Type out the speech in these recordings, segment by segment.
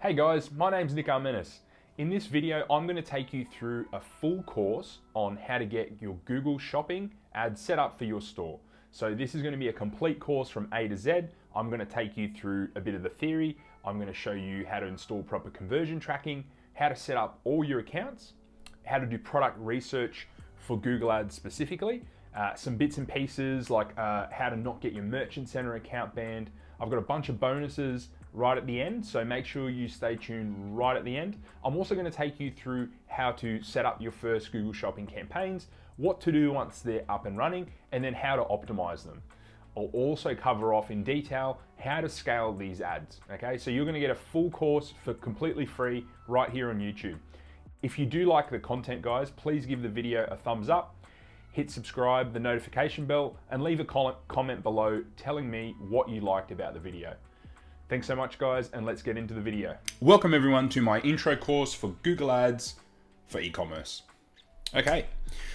Hey guys, my name's Nick Armenis. In this video, I'm going to take you through a full course on how to get your Google Shopping ads set up for your store. So this is going to be a complete course from A to Z. I'm going to take you through a bit of the theory. I'm going to show you how to install proper conversion tracking, how to set up all your accounts, how to do product research for Google Ads specifically, some bits and pieces like how to not get your Merchant Center account banned. I've got a bunch of bonuses right at the end, so make sure you stay tuned right at the end. I'm also going to take you through how to set up your first Google Shopping campaigns, what to do once they're up and running, and then how to optimize them. I'll also cover off in detail how to scale these ads, okay? So you're going to get a full course for completely free right here on YouTube. If you do like the content, guys, please give the video a thumbs up, hit subscribe, the notification bell, and leave a comment below telling me what you liked about the video. Thanks so much, guys, and let's get into the video. Welcome everyone to my intro course for Google Ads for e-commerce. Okay,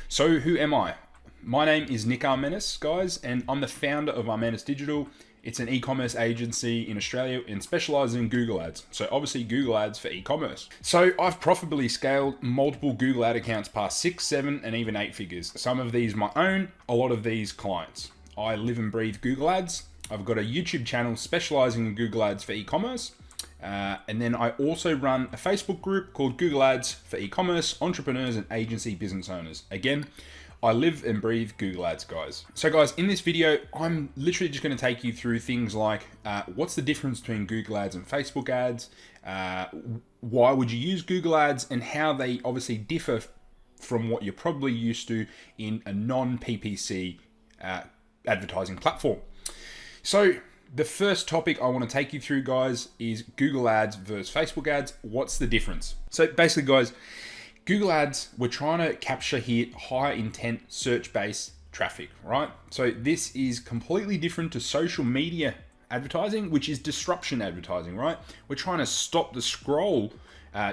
so who am I? My name is Nick Armenis, guys, and I'm the founder of Armenis Digital. It's an e-commerce agency in Australia and specializes in Google Ads. So obviously Google Ads for e-commerce. So I've profitably scaled multiple Google Ad accounts past 6, 7, and even 8 figures. Some of these my own, a lot of these clients. I live and breathe Google Ads. I've got a YouTube channel specializing in Google Ads for e-commerce. And then I also run a Facebook group called Google Ads for e-commerce, entrepreneurs and agency business owners. Again, I live and breathe Google Ads, guys. So guys, in this video, I'm literally just going to take you through things like what's the difference between Google Ads and Facebook ads, why would you use Google Ads, and how they obviously differ from what you're probably used to in a non-PPC advertising platform. So the first topic I want to take you through, guys, is Google Ads versus Facebook ads. What's the difference? So basically, guys, Google Ads, we're trying to capture here high intent search-based traffic, right? So this is completely different to social media advertising, which is disruption advertising, right? We're trying to stop the scroll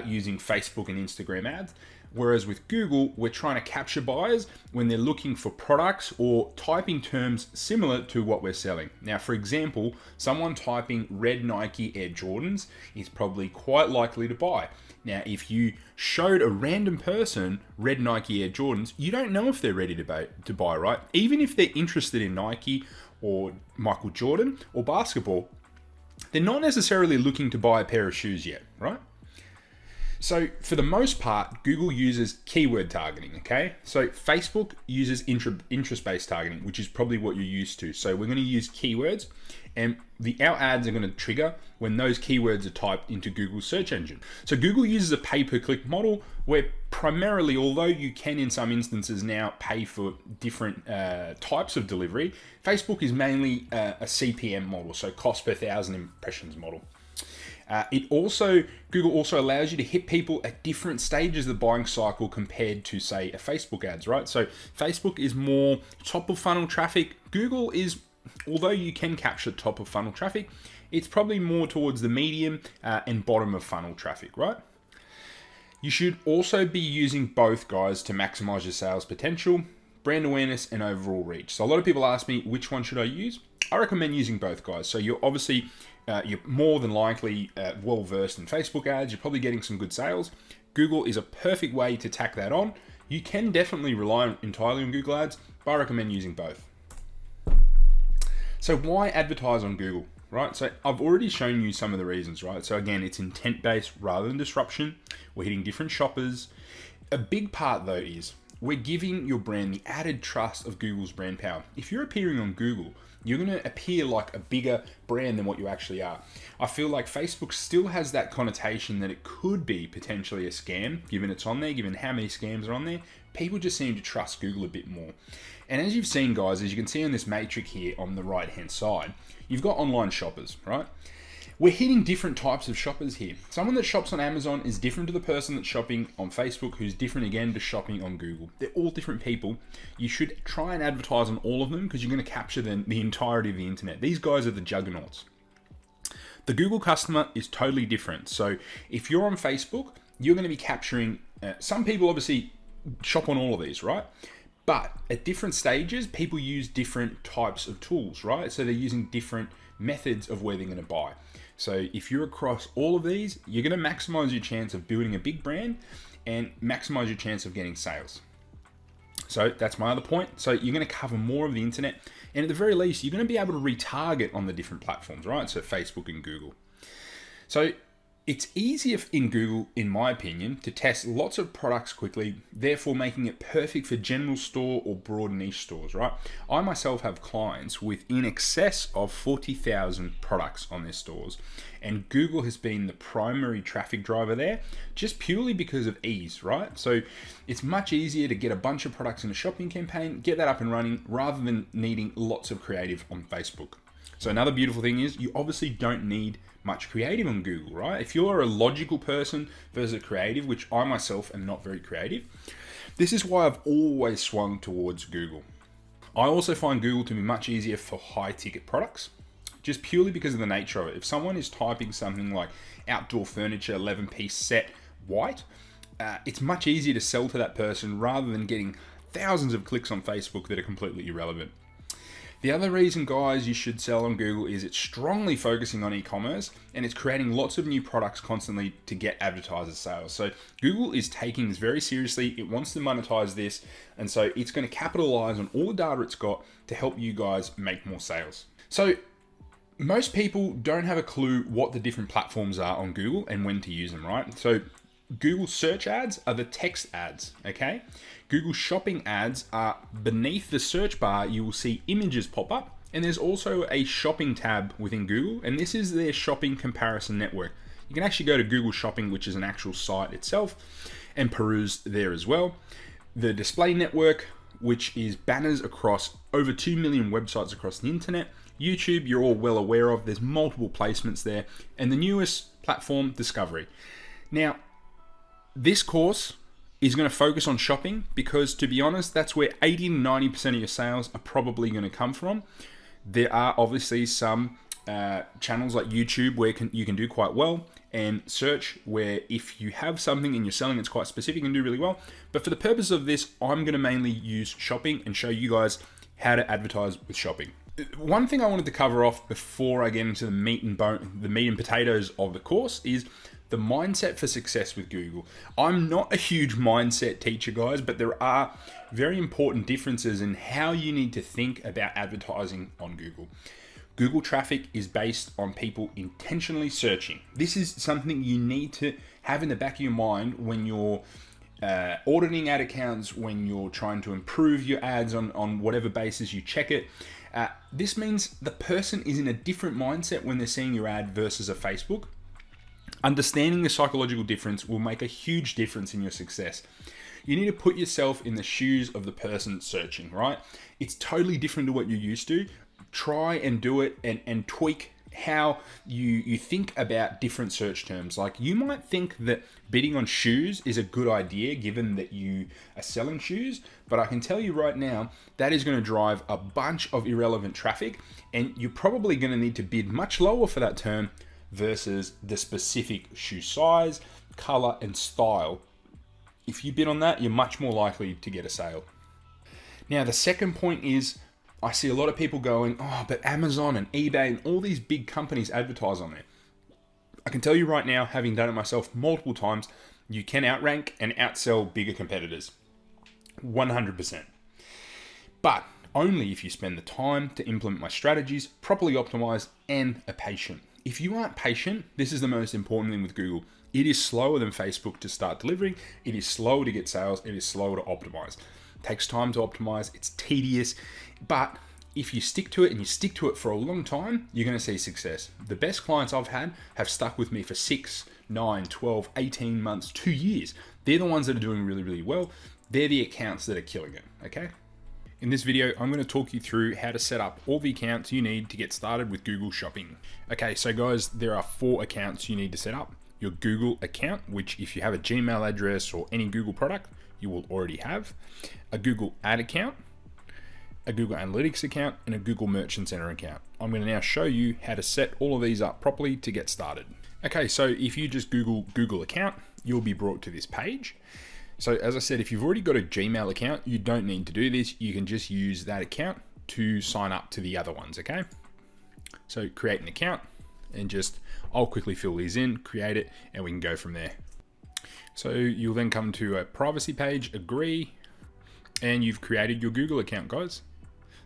using Facebook and Instagram ads. Whereas with Google, we're trying to capture buyers when they're looking for products or typing terms similar to what we're selling. Now, for example, someone typing red Nike Air Jordans is probably quite likely to buy. Now, if you showed a random person red Nike Air Jordans, you don't know if they're ready to buy, right? Even if they're interested in Nike or Michael Jordan or basketball, they're not necessarily looking to buy a pair of shoes yet, right? So for the most part, Google uses keyword targeting, okay? So Facebook uses interest-based targeting, which is probably what you're used to. So we're going to use keywords, and our ads are going to trigger when those keywords are typed into Google's search engine. So Google uses a pay-per-click model where primarily, although you can in some instances now pay for different types of delivery, Facebook is mainly a CPM model, so cost per thousand impressions model. Google also allows you to hit people at different stages of the buying cycle compared to, say, a Facebook ads, right? So Facebook is more top of funnel traffic. Google is, although you can capture top of funnel traffic, it's probably more towards the medium and bottom of funnel traffic, right? You should also be using both, guys, to maximize your sales potential, brand awareness, and overall reach. So a lot of people ask me, which one should I use? I recommend using both, guys. So you're obviously you're more than likely well-versed in Facebook ads. You're probably getting some good sales. Google is a perfect way to tack that on. You can definitely rely entirely on Google ads, but I recommend using both. So why advertise on Google, right? So I've already shown you some of the reasons, right? So again, it's intent-based rather than disruption. We're hitting different shoppers. A big part, though, is we're giving your brand the added trust of Google's brand power. If you're appearing on Google, you're going to appear like a bigger brand than what you actually are. I feel like Facebook still has that connotation that it could be potentially a scam, given it's on there, given how many scams are on there. People just seem to trust Google a bit more. And as you've seen, guys, as you can see on this matrix here on the right-hand side, you've got online shoppers, right? We're hitting different types of shoppers here. Someone that shops on Amazon is different to the person that's shopping on Facebook, who's different again to shopping on Google. They're all different people. You should try and advertise on all of them because you're going to capture the entirety of the internet. These guys are the juggernauts. The Google customer is totally different. So if you're on Facebook, you're going to be capturing, some people obviously shop on all of these, right? But at different stages, people use different types of tools, right? So they're using different methods of where they're going to buy. So if you're across all of these, you're going to maximize your chance of building a big brand and maximize your chance of getting sales. So that's my other point. So you're going to cover more of the internet, and at the very least, you're going to be able to retarget on the different platforms, right? So Facebook and Google. So it's easier in Google, in my opinion, to test lots of products quickly, therefore making it perfect for general store or broad niche stores, right? I myself have clients with in excess of 40,000 products on their stores, and Google has been the primary traffic driver there just purely because of ease, right? So it's much easier to get a bunch of products in a shopping campaign, get that up and running, rather than needing lots of creative on Facebook. So another beautiful thing is you obviously don't need much creative on Google, right? If you're a logical person versus a creative, which I myself am not very creative, this is why I've always swung towards Google. I also find Google to be much easier for high ticket products, just purely because of the nature of it. If someone is typing something like outdoor furniture, 11-piece set, white, it's much easier to sell to that person rather than getting thousands of clicks on Facebook that are completely irrelevant. The other reason, guys, you should sell on Google is it's strongly focusing on e-commerce, and it's creating lots of new products constantly to get advertisers sales. So Google is taking this very seriously. It wants to monetize this, and so it's going to capitalize on all the data it's got to help you guys make more sales. So most people don't have a clue what the different platforms are on Google and when to use them, right? So Google search ads are the text ads, okay? Google shopping ads are beneath the search bar. You will see images pop up, and there's also a shopping tab within Google, and this is their shopping comparison network. You can actually go to Google Shopping, which is an actual site itself, and peruse there as well. The display network, which is banners across over 2 million websites across the internet. YouTube, you're all well aware of. There's multiple placements there, and the newest platform, Discovery. Now, this course is going to focus on shopping because, to be honest, that's where 80 to 90% of your sales are probably going to come from. There are obviously some channels like YouTube where you can do quite well, and search where if you have something and you're selling it's quite specific and do really well. But for the purpose of this, I'm going to mainly use shopping and show you guys how to advertise with shopping. One thing I wanted to cover off before I get into the meat and potatoes of the course is the mindset for success with Google. I'm not a huge mindset teacher, guys, but there are very important differences in how you need to think about advertising on Google. Google traffic is based on people intentionally searching. This is something you need to have in the back of your mind when you're auditing ad accounts, when you're trying to improve your ads on whatever basis you check it. This means the person is in a different mindset when they're seeing your ad versus a Facebook. Understanding the psychological difference will make a huge difference in your success. You need to put yourself in the shoes of the person searching, right? It's totally different to what you're used to. Try and do it and tweak how you think about different search terms. Like, you might think that bidding on shoes is a good idea given that you are selling shoes, but I can tell you right now that is going to drive a bunch of irrelevant traffic, and you're probably going to need to bid much lower for that term versus the specific shoe size, color, and style. If you bid on that, you're much more likely to get a sale. Now, the second point is, I see a lot of people going, oh, but Amazon and eBay and all these big companies advertise on there. I can tell you right now, having done it myself multiple times, you can outrank and outsell bigger competitors. 100%. But only if you spend the time to implement my strategies, properly optimized, and are patient. If you aren't patient, this is the most important thing with Google. It is slower than Facebook to start delivering. It is slower to get sales. It is slower to optimize. It takes time to optimize. It's tedious. But if you stick to it and you stick to it for a long time, you're going to see success. The best clients I've had have stuck with me for 6, 9, 12, 18 months, 2 years. They're the ones that are doing really, really well. They're the accounts that are killing it, okay? In this video, I'm going to talk you through how to set up all the accounts you need to get started with Google Shopping. Okay, so guys, there are 4 accounts you need to set up. Your Google account, which if you have a Gmail address or any Google product, you will already have. A Google Ad account, a Google Analytics account, and a Google Merchant Center account. I'm going to now show you how to set all of these up properly to get started. Okay, so if you just Google account, you'll be brought to this page. So as I said, if you've already got a Gmail account, you don't need to do this. You can just use that account to sign up to the other ones, okay? So create an account. and I'll quickly fill these in, create it, and we can go from there. So you'll then come to a privacy page, agree, and you've created your Google account, guys.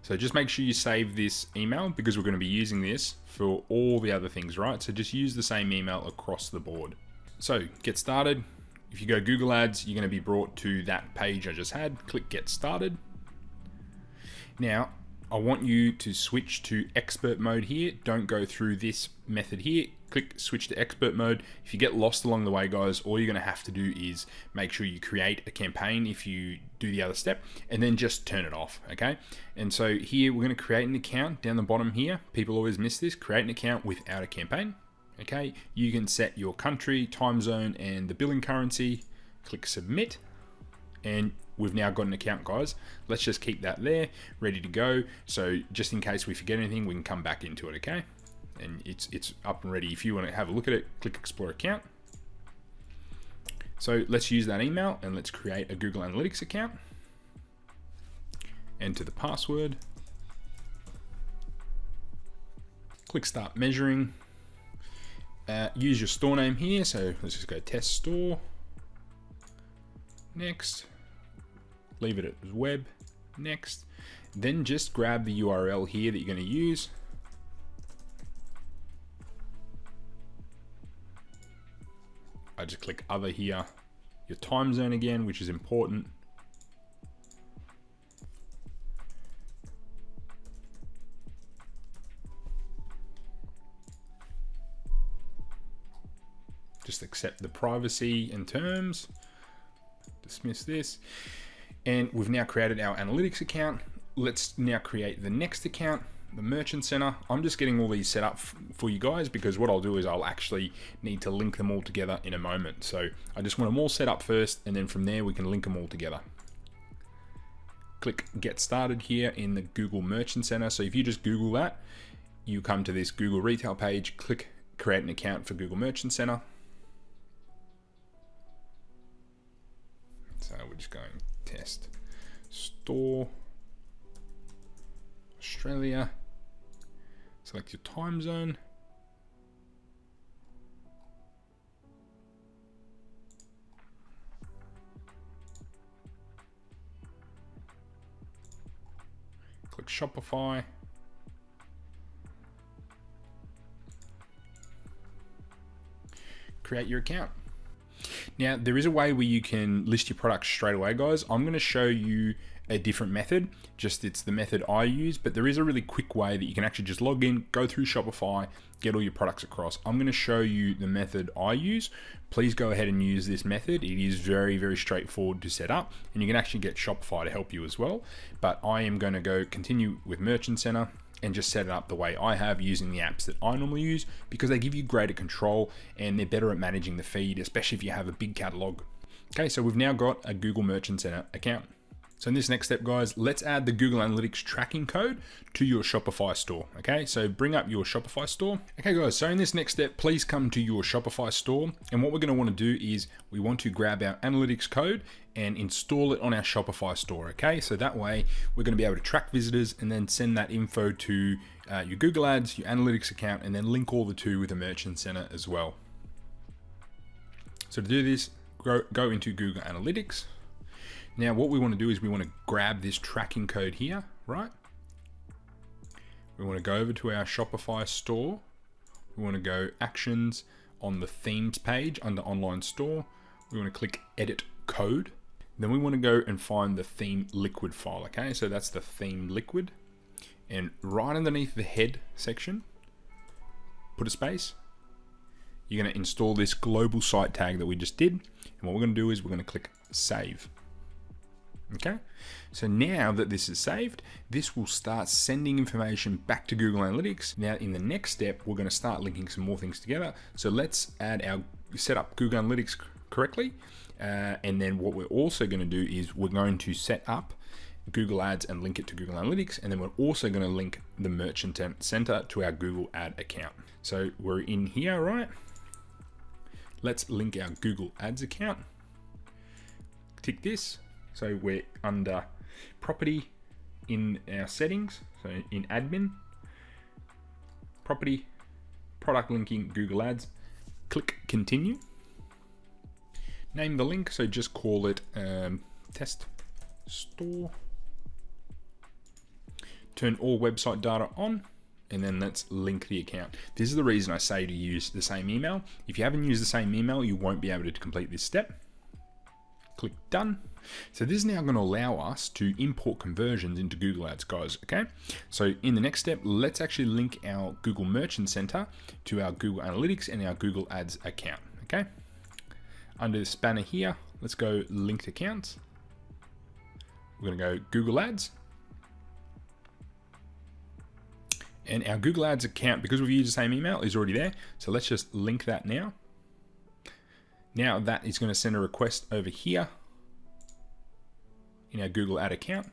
So just make sure you save this email because we're going to be using this for all the other things, right? So just use the same email across the board. So get started. If you go Google Ads, you're going to be brought to that page I just had. Click Get Started. Now, I want you to switch to expert mode here. Don't go through this method here. Click switch to expert mode. If you get lost along the way, guys, all you're gonna have to do is make sure you create a campaign if you do the other step, and then just turn it off, okay? And so here, we're gonna create an account down the bottom here. People always miss this, create an account without a campaign, okay? You can set your country, time zone, and the billing currency. Click submit, and we've now got an account, guys. Let's just keep that there, ready to go. So just in case we forget anything, we can come back into it, okay? And it's up and ready. If you want to have a look at it, click Explore Account. So let's use that email and let's create a Google Analytics account. Enter the password. Click Start Measuring. Use your store name here. So let's just go Test Store. Next. Leave it as web. Next. Then just grab the URL here that you're going to use. I just click other here. Your time zone again, which is important. Just accept the privacy and terms. Dismiss this. And we've now created our analytics account. Let's now create the next account, the merchant center. I'm just getting all these set up for you guys because what I'll do is I'll actually need to link them all together in a moment. So I just want them all set up first, and then from there we can link them all together. Click Get Started here in the Google Merchant Center. So if you just Google that, you come to this Google Retail page, click Create an Account for Google Merchant Center. So we're just going Test Store Australia. Select your time zone. Click Shopify. Create your account. Now, there is a way where you can list your products straight away, guys. I'm going to show you a different method. Just it's the method I use, but there is a really quick way that you can actually just log in, go through Shopify, get all your products across. I'm going to show you the method I use. Please go ahead and use this method. It is very, very straightforward to set up, and you can actually get Shopify to help you as well. But I am going to go continue with Merchant Center and just set it up the way I have using the apps that I normally use because they give you greater control and they're better at managing the feed, especially if you have a big catalog. Okay, so we've now got a Google Merchant Center account. So in this next step, guys, let's add the Google Analytics tracking code to your Shopify store. Okay, so bring up your Shopify store. Okay, guys, so in this next step, please come to your Shopify store. And what we're going to want to do is we want to grab our analytics code and install it on our Shopify store. Okay, so that way we're going to be able to track visitors and then send that info to your Google Ads, your analytics account, and then link all the two with the Merchant Center as well. So to do this, go into Google Analytics. Now what we want to do is we want to grab this tracking code here, right? We want to go over to our Shopify store. We want to go Actions on the Themes page under Online Store. We want to click Edit Code. Then we want to go and find the theme liquid file, okay? So that's the theme liquid. And right underneath the head section, put a space. You're going to install this global site tag that we just did. And what we're going to do is we're going to click Save. Okay, so now that this is saved, this will start sending information back to Google Analytics. Now in the next step, we're going to start linking some more things together. So let's set up Google Analytics correctly. And then what we're also going to do is we're going to set up Google Ads and link it to Google Analytics. And then we're also going to link the Merchant Center to our Google Ad account. So we're in here, right? Let's link our Google Ads account. Tick this. So we're under property in our settings. So in admin, property, product linking Google Ads. Click continue. Name the link, so just call it test store. Turn all website data on, and then let's link the account. This is the reason I say to use the same email. If you haven't used the same email, you won't be able to complete this step. Click done. So this is now going to allow us to import conversions into Google Ads, guys, okay? So in the next step, let's actually link our Google Merchant Center to our Google Analytics and our Google Ads account, okay? Under this banner here, let's go linked accounts. We're going to go Google Ads. And our Google Ads account, because we've used the same email, is already there. So let's just link that now. Now that is going to send a request over here in our Google Ad account.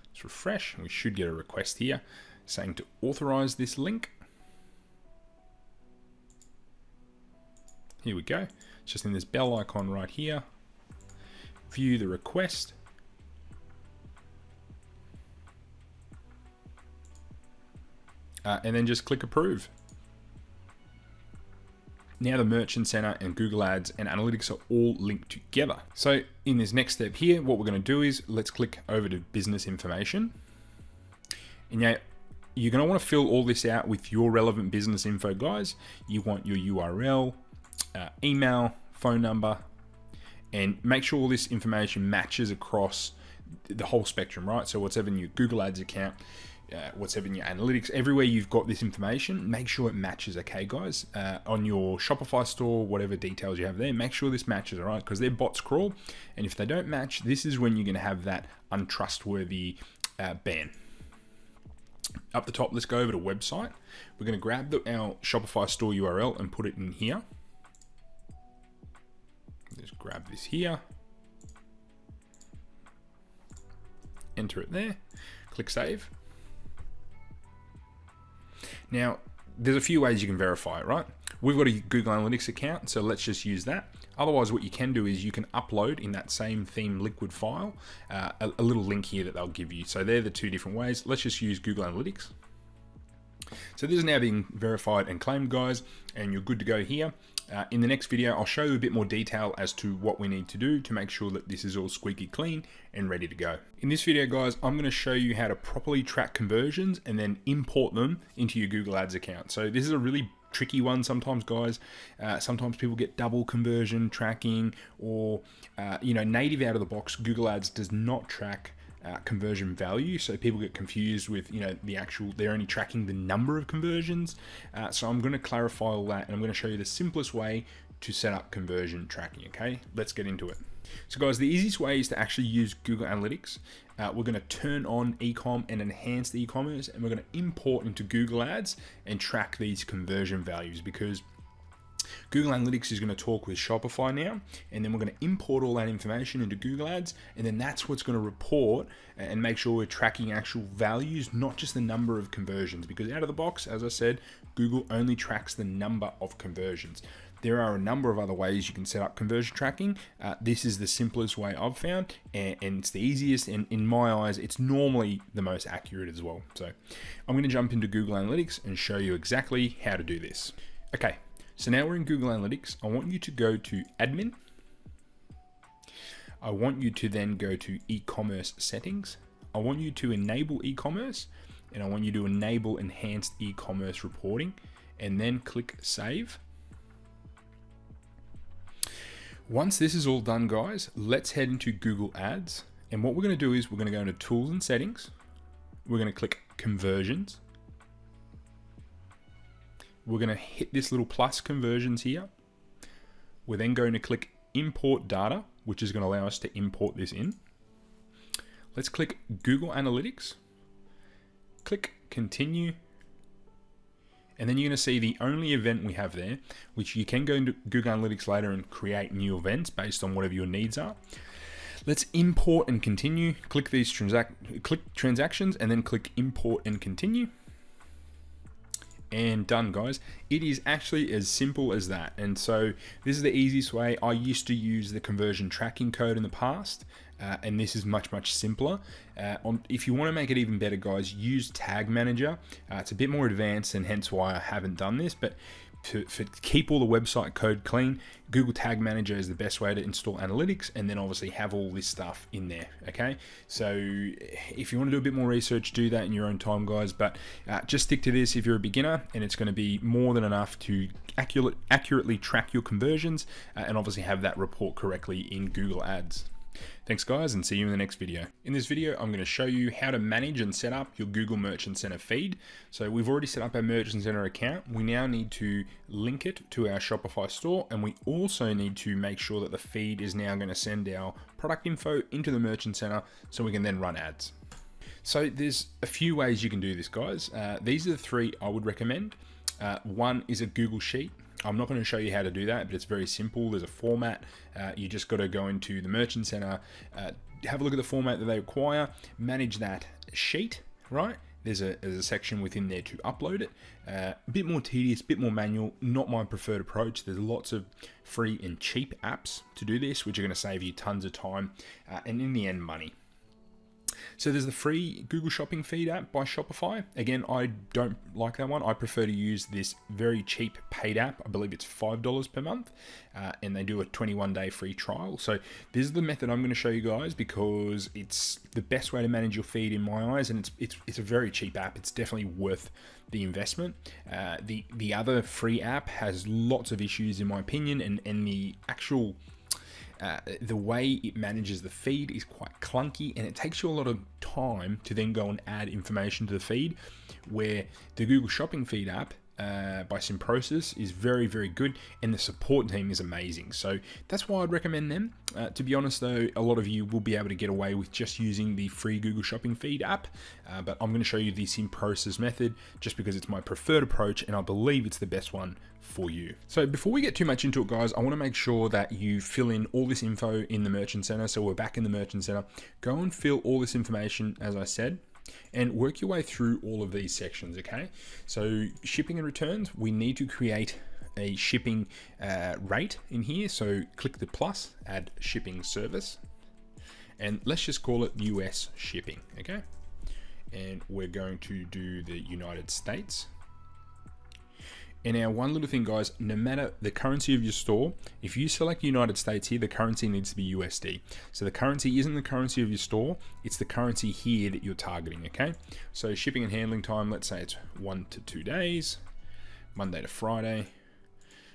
Let's refresh, and we should get a request here saying to authorize this link. Here we go. It's just in this bell icon right here. View the request. And then just click approve. Now the Merchant Center and Google Ads and Analytics are all linked together. So in this next step here, what we're going to do is let's click over to business information. And now you're going to want to fill all this out with your relevant business info, guys. You want your URL, email, phone number, and make sure all this information matches across the whole spectrum, right? So whatever in your Google Ads account, whatever in your analytics, everywhere you've got this information, make sure it matches, okay, guys? On your Shopify store, whatever details you have there, make sure this matches, all right? Because they're bots crawl, and if they don't match, this is when you're going to have that untrustworthy ban. Up the top, let's go over to website. We're going to grab our Shopify store URL and put it in here. Just grab this here. Enter it there. Click save. Now, there's a few ways you can verify it, right? We've got a Google Analytics account, so let's just use that. Otherwise, what you can do is you can upload in that same theme liquid file, a little link here that they'll give you. So they're the two different ways. Let's just use Google Analytics. So this is now being verified and claimed, guys, and you're good to go here. In the next video, I'll show you a bit more detail as to what we need to do to make sure that this is all squeaky clean and ready to go. In this video, guys, I'm going to show you how to properly track conversions and then import them into your Google Ads account. So this is a really tricky one sometimes, guys. Sometimes people get double conversion tracking, or native out of the box, Google Ads does not track conversion value, so people get confused with they're only tracking the number of conversions. So I'm going to clarify all that, and I'm going to show you the simplest way to set up conversion tracking. Okay, let's get into it. So guys, the easiest way is to actually use Google Analytics. We're going to turn on ecom and enhanced e-commerce, and we're going to import into Google Ads and track these conversion values, because Google Analytics is going to talk with Shopify now, and then we're going to import all that information into Google Ads, and then that's what's going to report and make sure we're tracking actual values, not just the number of conversions, because out of the box, as I said, Google only tracks the number of conversions. There are a number of other ways you can set up conversion tracking. This is the simplest way I've found, and it's the easiest, and in my eyes, it's normally the most accurate as well. So I'm going to jump into Google Analytics and show you exactly how to do this. Okay. So now we're in Google Analytics. I want you to go to admin. I want you to then go to e-commerce settings. I want you to enable e-commerce, and I want you to enable enhanced e-commerce reporting, and then click save. Once this is all done, guys, let's head into Google Ads. And what we're going to do is we're going to go into tools and settings. We're going to click conversions. We're going to hit this little plus conversions here. We're then going to click import data, which is going to allow us to import this in. Let's click Google Analytics, click continue, and then you're going to see the only event we have there, which you can go into Google Analytics later and create new events based on whatever your needs are. Let's import and continue. Click these click transactions, and then click import and continue. And done, guys. It is actually as simple as that. And so this is the easiest way. I used to use the conversion tracking code in the past, and this is much simpler. If you want to make it even better, guys, use Tag Manager. It's a bit more advanced, and hence why I haven't done this, but to keep all the website code clean, Google Tag Manager is the best way to install analytics, and then obviously have all this stuff in there. Okay, so if you want to do a bit more research, do that in your own time, guys, but just stick to this if you're a beginner, and it's going to be more than enough to accurately track your conversions, and obviously have that report correctly in Google Ads. Thanks, guys, and see you in the next video. In this video, I'm going to show you how to manage and set up your Google Merchant Center feed. So we've already set up our Merchant Center account. We now need to link it to our Shopify store, and we also need to make sure that the feed is now going to send our product info into the Merchant Center so we can then run ads. So there's a few ways you can do this, guys. These are the three I would recommend. One is a Google Sheet. I'm not going to show you how to do that, but it's very simple. There's a format. You just got to go into the Merchant Center, have a look at the format that they require, manage that sheet, right? There's a section within there to upload it. A bit more tedious, bit more manual, not my preferred approach. There's lots of free and cheap apps to do this, which are going to save you tons of time and in the end, money. So there's the free Google Shopping Feed app by Shopify. Again, I don't like that one. I prefer to use this very cheap paid app. I believe it's $5 per month, and they do a 21-day free trial. So this is the method I'm going to show you guys because it's the best way to manage your feed in my eyes, and it's a very cheap app. It's definitely worth the investment. The other free app has lots of issues in my opinion, and the actual the way it manages the feed is quite clunky, and it takes you a lot of time to then go and add information to the feed, where the Google Shopping Feed app by Simprocess is very good, and the support team is amazing. So that's why I'd recommend them. To be honest though, a lot of you will be able to get away with just using the free Google Shopping Feed app, but I'm going to show you the Simprocess method just because it's my preferred approach, and I believe it's the best one for you. So before we get too much into it, guys, I want to make sure that you fill in all this info in the Merchant Center. So we're back in the Merchant Center. Go and fill all this information, as I said, and work your way through all of these sections, okay? So shipping and returns, we need to create a shipping rate in here. So click the plus, add shipping service, and let's just call it US shipping, okay? And we're going to do the United States. And now one little thing, guys, no matter the currency of your store, if you select United States here, the currency needs to be USD. So the currency isn't the currency of your store, it's the currency here that you're targeting, okay? So shipping and handling time, let's say it's 1 to 2 days, Monday to Friday.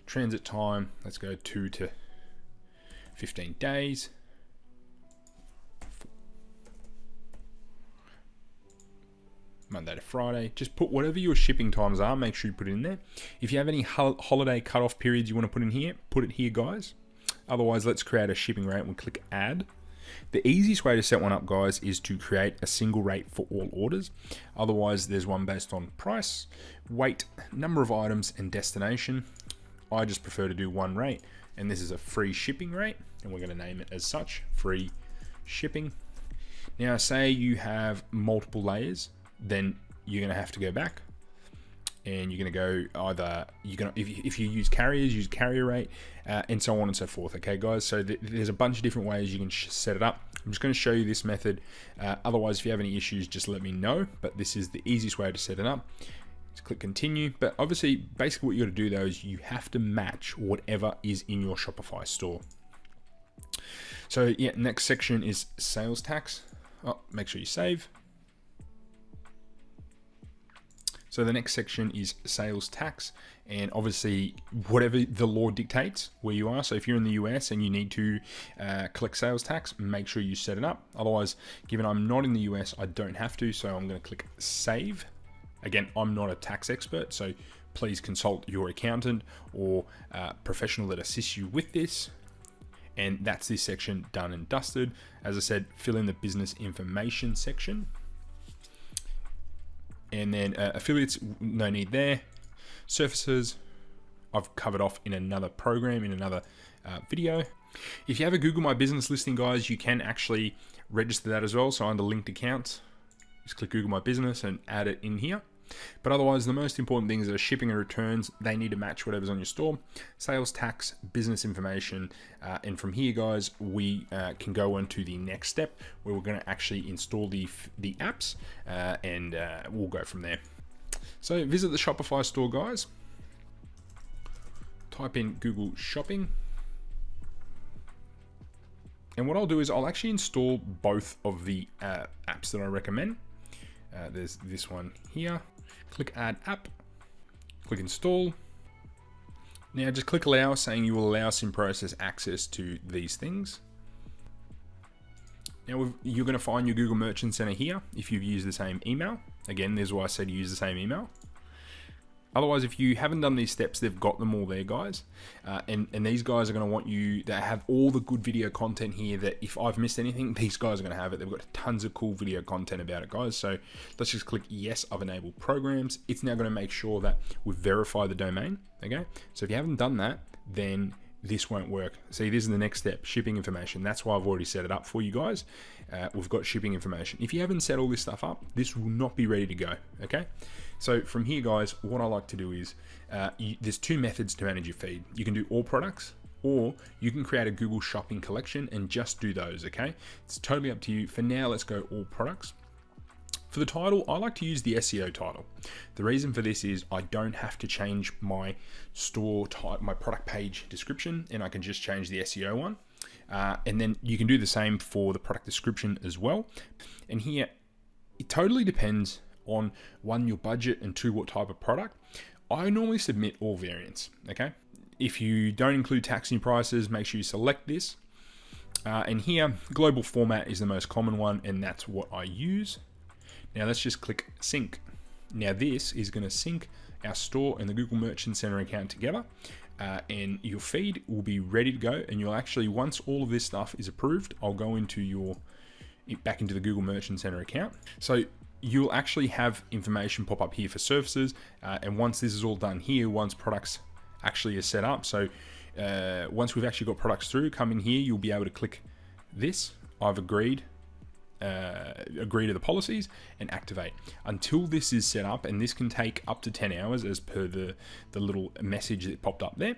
Transit time, let's go 2 to 15 days. Monday to Friday. Just put whatever your shipping times are, make sure you put it in there. If you have any holiday cutoff periods you want to put in here, put it here, guys. Otherwise, let's create a shipping rate and we'll click add. The easiest way to set one up, guys, is to create a single rate for all orders. Otherwise, there's one based on price, weight, number of items, and destination. I just prefer to do one rate, and this is a free shipping rate, and we're going to name it as such, free shipping. Now, say you have multiple layers, then you're going to have to go back and you're going to go either, if you use carriers, use carrier rate, and so on and so forth. Okay, guys, so there's a bunch of different ways you can set it up. I'm just going to show you this method. Otherwise, if you have any issues, just let me know, but this is the easiest way to set it up. Just click continue. But obviously, basically what you got to do though is you have to match whatever is in your Shopify store. So yeah, next section is sales tax. Make sure you save. So the next section is sales tax, and obviously whatever the law dictates where you are. So if you're in the US and you need to collect sales tax, make sure you set it up. Otherwise, given I'm not in the US, I don't have to. So I'm going to click save. Again, I'm not a tax expert, so please consult your accountant or professional that assists you with this. And that's this section done and dusted. As I said, fill in the business information section. And then affiliates, no need there. Surfaces, I've covered off in another program, in another video. If you have a Google My Business listing, guys, you can actually register that as well. So under linked accounts, just click Google My Business and add it in here. But otherwise, the most important things are shipping and returns. They need to match whatever's on your store. Sales tax, business information. And from here, guys, we can go on to the next step where we're going to actually install the apps and we'll go from there. So visit the Shopify store, guys. Type in Google Shopping. And what I'll do is I'll actually install both of the apps that I recommend. There's this one here. Click Add App. Click Install. Now just click Allow, saying you will allow SimProcess access to these things. Now you're going to find your Google Merchant Center here if you've used the same email. Again, there's why I said use the same email. Otherwise, if you haven't done these steps, they've got them all there, guys. And these guys are going to want you to have all the good video content here that if I've missed anything, these guys are going to have it. They've got tons of cool video content about it, guys. So let's just click yes, I've enabled programs. It's now going to make sure that we've verified the domain, okay? So if you haven't done that, then this won't work. See, this is the next step, shipping information. That's why I've already set it up for you guys. We've got shipping information. If you haven't set all this stuff up, this will not be ready to go, okay? So from here, guys, what I like to do is, there's two methods to manage your feed. You can do all products, or you can create a Google Shopping collection and just do those, okay? It's totally up to you. For now, let's go all products. For the title, I like to use the SEO title. The reason for this is I don't have to change my store type, my product page description, and I can just change the SEO one. And then you can do the same for the product description as well. And here, it totally depends on one, your budget, and two, what type of product. I normally submit all variants, okay? If you don't include tax in your prices, make sure you select this. And here, global format is the most common one, and that's what I use. Now let's just click sync. Now this is going to sync our store and the Google Merchant Center account together, and your feed will be ready to go. And you'll actually, once all of this stuff is approved, I'll go into back into the Google Merchant Center account. So you'll actually have information pop up here for services. And once this is all done here, once products actually are set up, so once we've actually got products through, come in here, you'll be able to click this, I've agreed. Agree to the policies and activate. Until this is set up, and this can take up to 10 hours as per the little message that popped up there,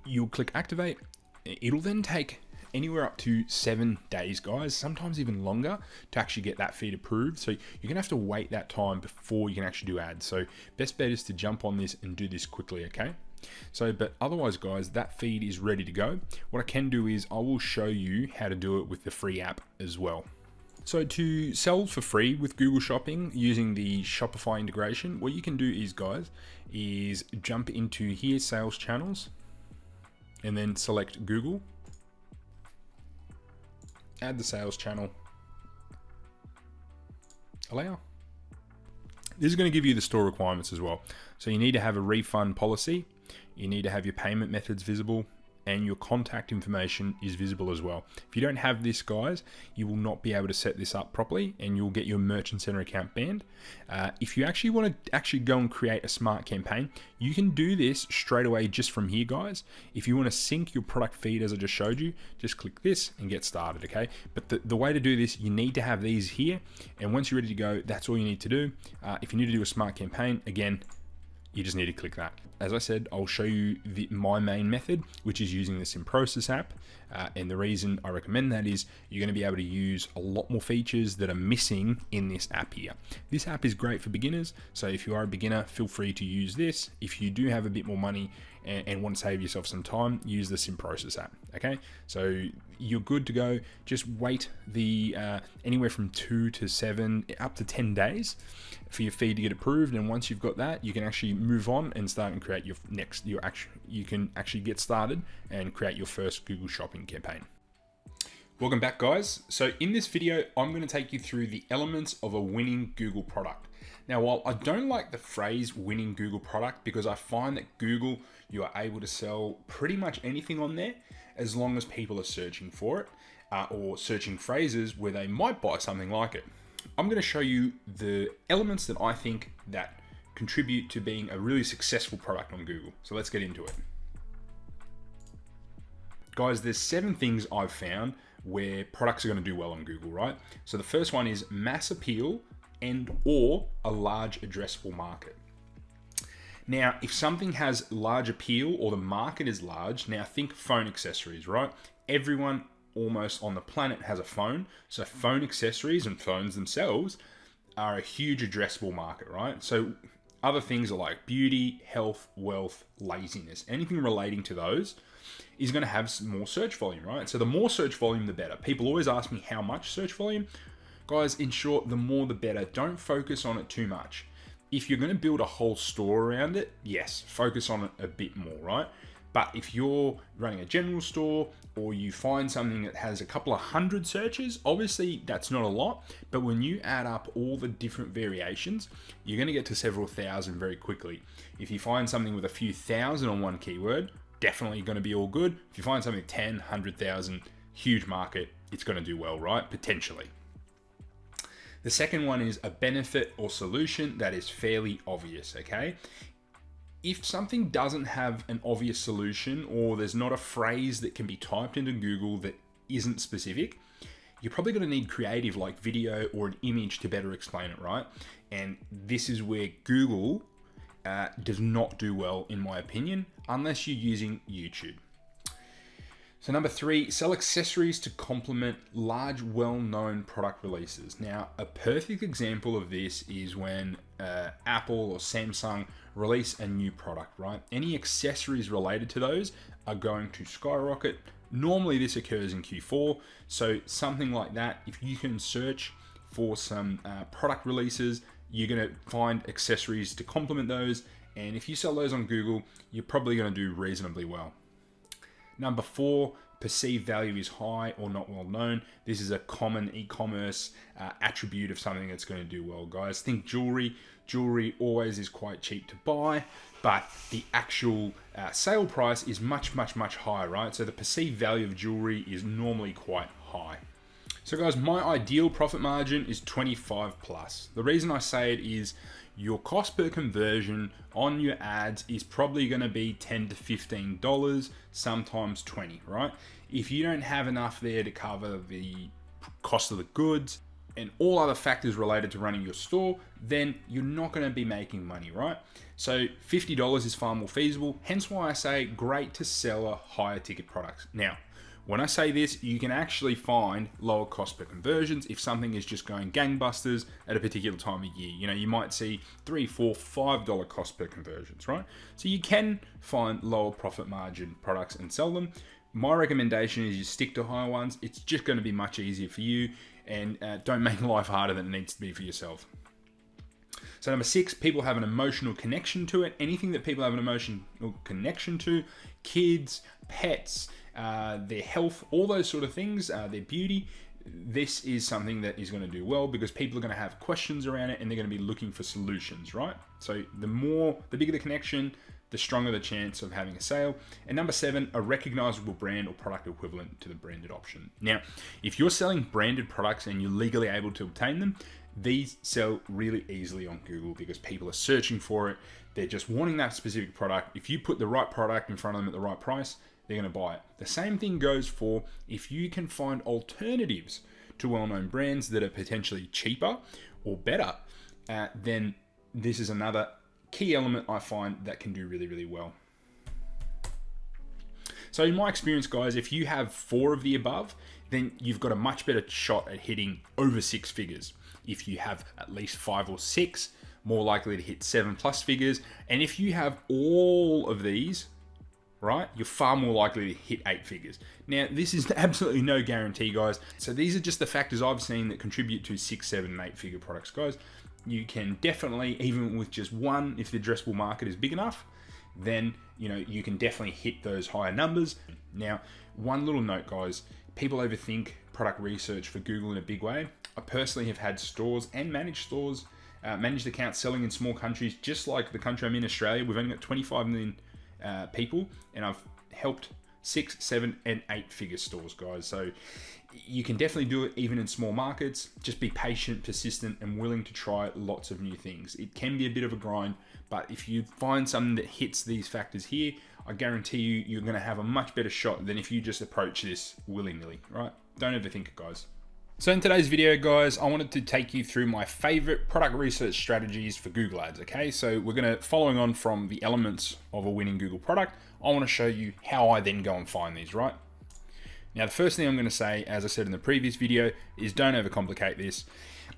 you'll click activate. It'll then take anywhere up to 7 days, guys, sometimes even longer, to actually get that feed approved. So you're gonna have to wait that time before you can actually do ads. So best bet is to jump on this and do this quickly, okay? So, but otherwise, guys, that feed is ready to go. What I can do is I will show you how to do it with the free app as well. So to sell for free with Google Shopping using the Shopify integration, what you can do is, guys, is jump into here, sales channels, and then select Google, add the sales channel, allow. This is going to give you the store requirements as well. So you need to have a refund policy, you need to have your payment methods visible, and your contact information is visible as well. If you don't have this, guys, you will not be able to set this up properly, and you'll get your Merchant Center account banned. If you actually want to go and create a smart campaign, you can do this straight away just from here, guys. If you want to sync your product feed as I just showed you, just click this and get started, okay? But the way to do this, you need to have these here, and once you're ready to go, that's all you need to do. If you need to do a smart campaign, again, you just need to click that. As I said, I'll show you my main method, which is using the SimProcess app. And the reason I recommend that is you're going to be able to use a lot more features that are missing in this app here. This app is great for beginners. So if you are a beginner, feel free to use this. If you do have a bit more money and want to save yourself some time, use the SimProcess app, okay? So you're good to go. Just wait anywhere from 2 to 7, up to 10 days for your feed to get approved. And once you've got that, you can actually move on and start and create you can actually get started and create your first Google Shopping campaign. Welcome back, guys. So in this video, I'm going to take you through the elements of a winning Google product. Now, while I don't like the phrase winning Google product, because I find that Google, you are able to sell pretty much anything on there as long as people are searching for it or searching phrases where they might buy something like it. I'm going to show you the elements that I think that contribute to being a really successful product on Google. So let's get into it. Guys, there's 7 things I've found where products are going to do well on Google, right? So the first one is mass appeal and or a large addressable market. Now, if something has large appeal or the market is large, now think phone accessories, right? Everyone almost on the planet has a phone. So phone accessories and phones themselves are a huge addressable market, right? So other things are like beauty, health, wealth, laziness. Anything relating to those is going to have some more search volume, right? So the more search volume, the better. People always ask me how much search volume. Guys, in short, the more the better. Don't focus on it too much. If you're going to build a whole store around it, yes, focus on it a bit more, right? But if you're running a general store or you find something that has a couple of hundred searches, obviously that's not a lot. But when you add up all the different variations, you're going to get to several thousand very quickly. If you find something with a few thousand on one keyword, definitely going to be all good. If you find something 10, 100,000, huge market, it's going to do well, right? Potentially. The second one is a benefit or solution that is fairly obvious, okay? If something doesn't have an obvious solution or there's not a phrase that can be typed into Google that isn't specific, you're probably going to need creative like video or an image to better explain it, right? And this is where Google does not do well, in my opinion, unless you're using YouTube. So number 3, sell accessories to complement large, well-known product releases. Now, a perfect example of this is when Apple or Samsung release a new product, right? Any accessories related to those are going to skyrocket. Normally this occurs in Q4. So something like that, if you can search for some product releases, you're going to find accessories to complement those. And if you sell those on Google, you're probably going to do reasonably well. Number 4, perceived value is high or not well known. This is a common e-commerce attribute of something that's going to do well, guys. Think jewelry. Jewelry always is quite cheap to buy, but the actual sale price is much, much, much higher, right? So the perceived value of jewelry is normally quite high. So guys, my ideal profit margin is 25 plus. The reason I say it is your cost per conversion on your ads is probably going to be $10 to $15, sometimes 20, right? If you don't have enough there to cover the cost of the goods and all other factors related to running your store, then you're not going to be making money, right? So $50 is far more feasible, hence why I say great to sell a higher ticket products. Now, when I say this, you can actually find lower cost per conversions if something is just going gangbusters at a particular time of year. You know, you might see $3, $4, $5 cost per conversions, right? So you can find lower profit margin products and sell them. My recommendation is you stick to higher ones. It's just going to be much easier for you, and don't make life harder than it needs to be for yourself. So number 6, people have an emotional connection to it. Anything that people have an emotional connection to, kids, pets, their health, all those sort of things, their beauty, this is something that is going to do well because people are going to have questions around it and they're going to be looking for solutions, right? So the bigger the connection, the stronger the chance of having a sale. And number 7, a recognizable brand or product equivalent to the branded option. Now, if you're selling branded products and you're legally able to obtain them, these sell really easily on Google because people are searching for it. They're just wanting that specific product. If you put the right product in front of them at the right price, they're going to buy it. The same thing goes for if you can find alternatives to well-known brands that are potentially cheaper or better, then this is another key element I find that can do really, really well. So in my experience, guys, if you have 4 of the above, then you've got a much better shot at hitting over 6 figures. If you have at least 5 or 6, more likely to hit 7+ figures. And if you have all of these, right, you're far more likely to hit 8 figures. Now, this is absolutely no guarantee, guys. So these are just the factors I've seen that contribute to 6, 7, and 8 figure products, guys. You can definitely, even with just one, if the addressable market is big enough, then you can definitely hit those higher numbers. Now, one little note, guys, people overthink product research for Google in a big way. I personally have had stores and managed accounts selling in small countries, just like the country I'm in, Australia. We've only got 25 million people, and I've helped 6, 7, and 8 figure stores, guys. So you can definitely do it even in small markets. Just be patient, persistent, and willing to try lots of new things. It can be a bit of a grind, but if you find something that hits these factors here, I guarantee you're going to have a much better shot than if you just approach this willy-nilly, right? Don't overthink it, guys. So in today's video, guys, I wanted to take you through my favorite product research strategies for Google Ads, okay? So we're gonna, following on from the elements of a winning Google product, I wanna show you how I then go and find these, right? Now, the first thing I'm gonna say, as I said in the previous video, is don't overcomplicate this.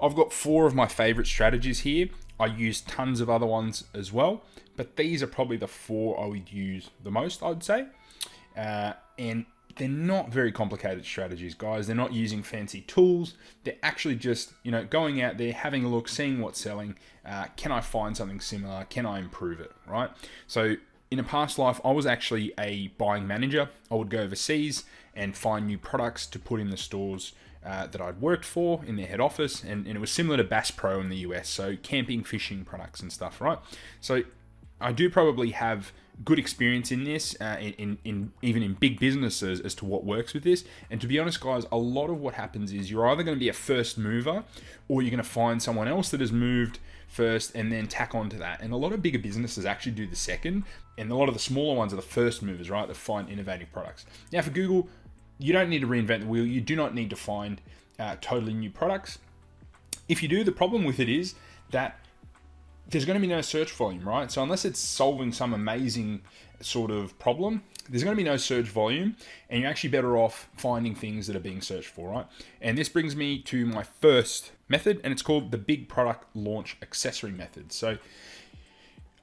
I've got 4 of my favorite strategies here. I use tons of other ones as well, but these are probably the 4 I would use the most, I'd say. And they're not very complicated strategies, guys. They're not using fancy tools. They're actually just, going out there, having a look, seeing what's selling. Can I find something similar? Can I improve it, right? So in a past life, I was actually a buying manager. I would go overseas and find new products to put in the stores that I'd worked for in their head office. And it was similar to Bass Pro in the US. So camping, fishing products and stuff, right? So I do probably have good experience in this, even in big businesses, as to what works with this. And to be honest, guys, a lot of what happens is you're either going to be a first mover, or you're going to find someone else that has moved first and then tack onto that. And a lot of bigger businesses actually do the second, and a lot of the smaller ones are the first movers, right? That find innovative products. Now, for Google, you don't need to reinvent the wheel. You do not need to find totally new products. If you do, the problem with it is that there's going to be no search volume, right? So unless it's solving some amazing sort of problem, there's going to be no search volume, and you're actually better off finding things that are being searched for, right? And this brings me to my first method, and it's called the big product launch accessory method. So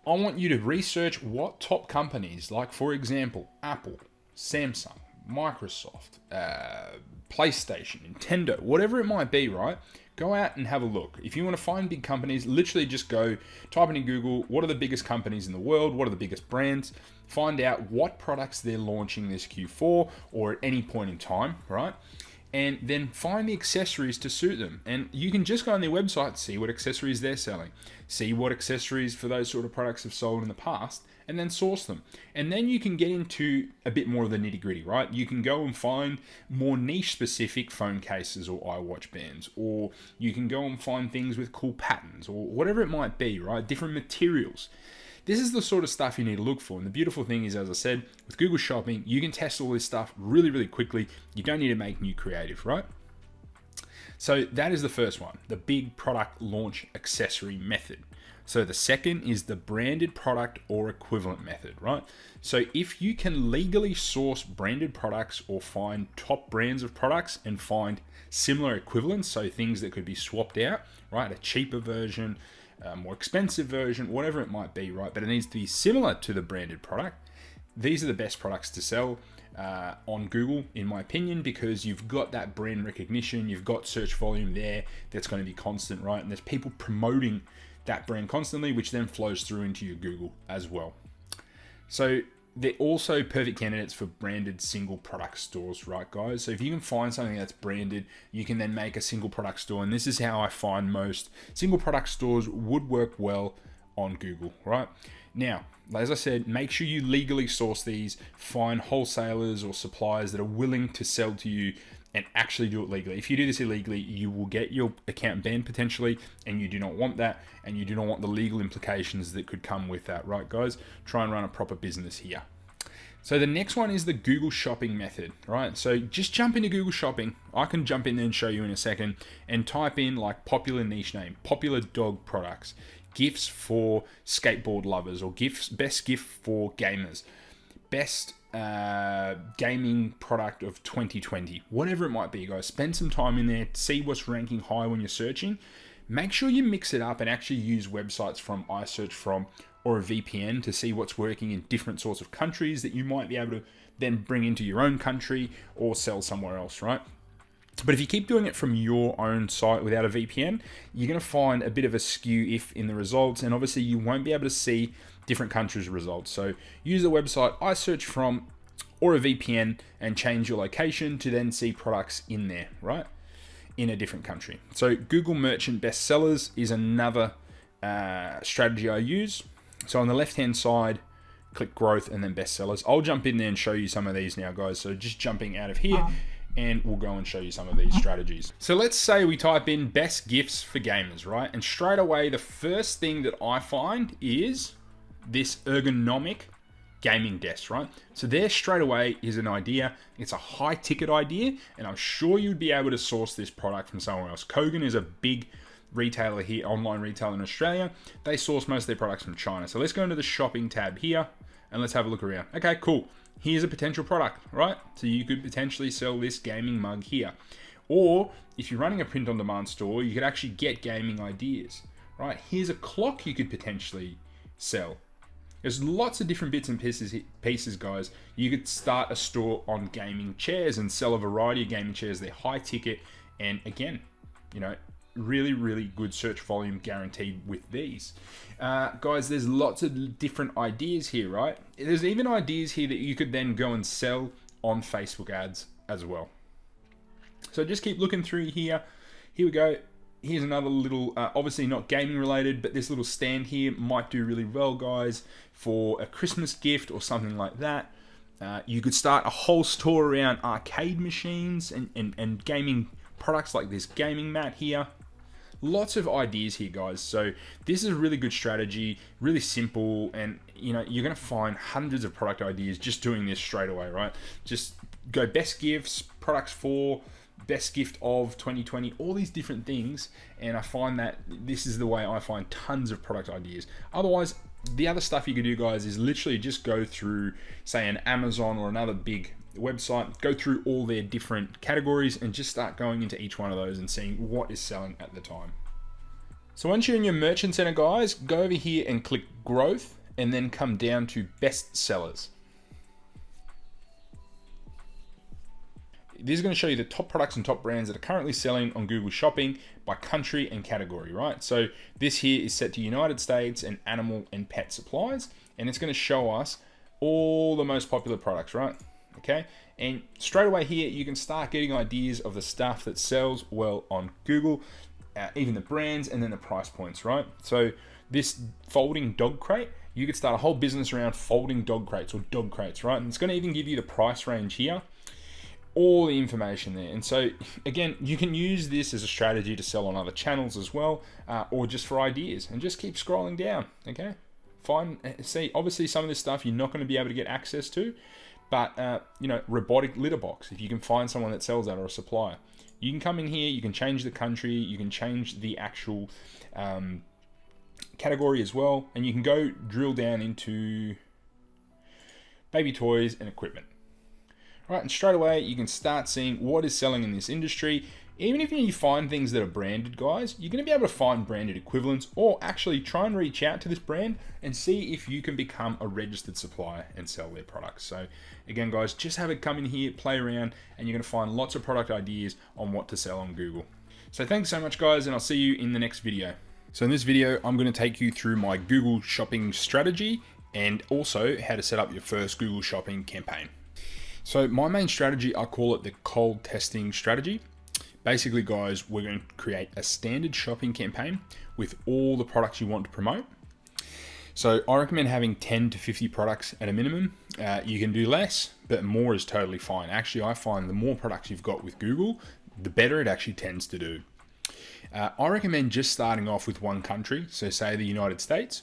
I want you to research what top companies, like for example, Apple, Samsung, Microsoft, PlayStation, Nintendo, whatever it might be, right? Go out and have a look. If you want to find big companies, literally just go type in Google, what are the biggest companies in the world? What are the biggest brands? Find out what products they're launching this Q4 or at any point in time, right? And then find the accessories to suit them. And you can just go on their website, see what accessories they're selling, see what accessories for those sort of products have sold in the past, and then source them. And then you can get into a bit more of the nitty gritty, right? You can go and find more niche specific phone cases or iWatch bands, or you can go and find things with cool patterns or whatever it might be, right? Different materials. This is the sort of stuff you need to look for. And the beautiful thing is, as I said, with Google Shopping, you can test all this stuff really, really quickly. You don't need to make new creative, right? So that is the first one, the big product launch accessory method. So the second is the branded product or equivalent method, right? So if you can legally source branded products or find top brands of products and find similar equivalents, so things that could be swapped out, right? A cheaper version, more expensive version, whatever it might be, right? But it needs to be similar to the branded product. These are the best products to sell on Google, in my opinion, because you've got that brand recognition, you've got search volume there that's going to be constant, right? And there's people promoting that brand constantly, which then flows through into your Google as well. So they're also perfect candidates for branded single product stores, right, guys? So if you can find something that's branded, you can then make a single product store. And this is how I find most single product stores would work well on Google, right? Now, as I said, make sure you legally source these, find wholesalers or suppliers that are willing to sell to you and actually do it legally. If you do this illegally, you will get your account banned potentially, and you do not want that, and you do not want the legal implications that could come with that, right, guys? Try and run a proper business here. So the next one is the Google Shopping method, right? So just jump into Google Shopping. I can jump in there and show you in a second, and type in like popular niche name, popular dog products, gifts for skateboard lovers, or best gift for gamers, best gaming product of 2020, whatever it might be, guys. Spend some time in there, see what's ranking high when you're searching. Make sure you mix it up and actually use websites from iSearch From or a VPN to see what's working in different sorts of countries that you might be able to then bring into your own country or sell somewhere else, right? But if you keep doing it from your own site without a VPN, you're going to find a bit of a skew in the results, and obviously you won't be able to see different countries' results. So use the website iSearch From or a VPN and change your location to then see products in there, right? In a different country. So Google Merchant Bestsellers is another strategy I use. So on the left-hand side, click growth and then bestsellers. I'll jump in there and show you some of these now, guys. So just jumping out of here, and we'll go and show you some of these strategies. So let's say we type in best gifts for gamers, right? And straight away, the first thing that I find is this ergonomic gaming desks, right? So there straight away is an idea. It's a high ticket idea, and I'm sure you'd be able to source this product from somewhere else. Kogan is a big retailer here, online retailer in Australia. They source most of their products from China. So let's go into the shopping tab here and let's have a look around. Okay, cool. Here's a potential product, right? So you could potentially sell this gaming mug here. Or if you're running a print on demand store, you could actually get gaming ideas, right? Here's a clock you could potentially sell. There's lots of different bits and pieces, guys. You could start a store on gaming chairs and sell a variety of gaming chairs. They're high ticket. And again, really, really good search volume guaranteed with these. Guys, there's lots of different ideas here, right? There's even ideas here that you could then go and sell on Facebook ads as well. So just keep looking through here. Here we go. Here's another little, obviously not gaming related, but this little stand here might do really well, guys, for a Christmas gift or something like that. You could start a whole store around arcade machines and gaming products like this gaming mat here. Lots of ideas here, guys. So this is a really good strategy, really simple, and you're going to find hundreds of product ideas just doing this straight away, right? Just go best gifts, products for, best gift of 2020, all these different things, and I find that this is the way I find tons of product ideas. Otherwise, the other stuff you could do, guys, is literally just go through, say, an Amazon or another big website, go through all their different categories and just start going into each one of those and seeing what is selling at the time. So once you're in your merchant center, guys, go over here and click growth and then come down to best sellers. This is going to show you the top products and top brands that are currently selling on Google Shopping by country and category, right? So this here is set to United States and animal and pet supplies, and it's going to show us all the most popular products, right? Okay, and straight away here, you can start getting ideas of the stuff that sells well on Google, even the brands and then the price points, right? So this folding dog crate, you could start a whole business around folding dog crates or dog crates, right? And it's going to even give you the price range here, all the information there. And so again, you can use this as a strategy to sell on other channels as well, or just for ideas, and just keep scrolling down. Okay, see, obviously some of this stuff you're not going to be able to get access to, but robotic litter box, if you can find someone that sells that or a supplier, you can come in here, you can change the country, you can change the actual category as well, and you can go drill down into baby toys and equipment. Right, and straight away you can start seeing what is selling in this industry. Even if you find things that are branded, guys, you're going to be able to find branded equivalents, or actually try and reach out to this brand and see if you can become a registered supplier and sell their products. So again, guys, just have it come in here, play around, and you're going to find lots of product ideas on what to sell on Google. So thanks so much, guys, and I'll see you in the next video. So in this video, I'm going to take you through my Google Shopping strategy and also how to set up your first Google Shopping campaign. So my main strategy, I call it the cold testing strategy. Basically, guys, we're going to create a standard shopping campaign with all the products you want to promote. So I recommend having 10 to 50 products at a minimum. You can do less, but more is totally fine. Actually, I find the more products you've got with Google, the better it actually tends to do. I recommend just starting off with one country, so say the United States,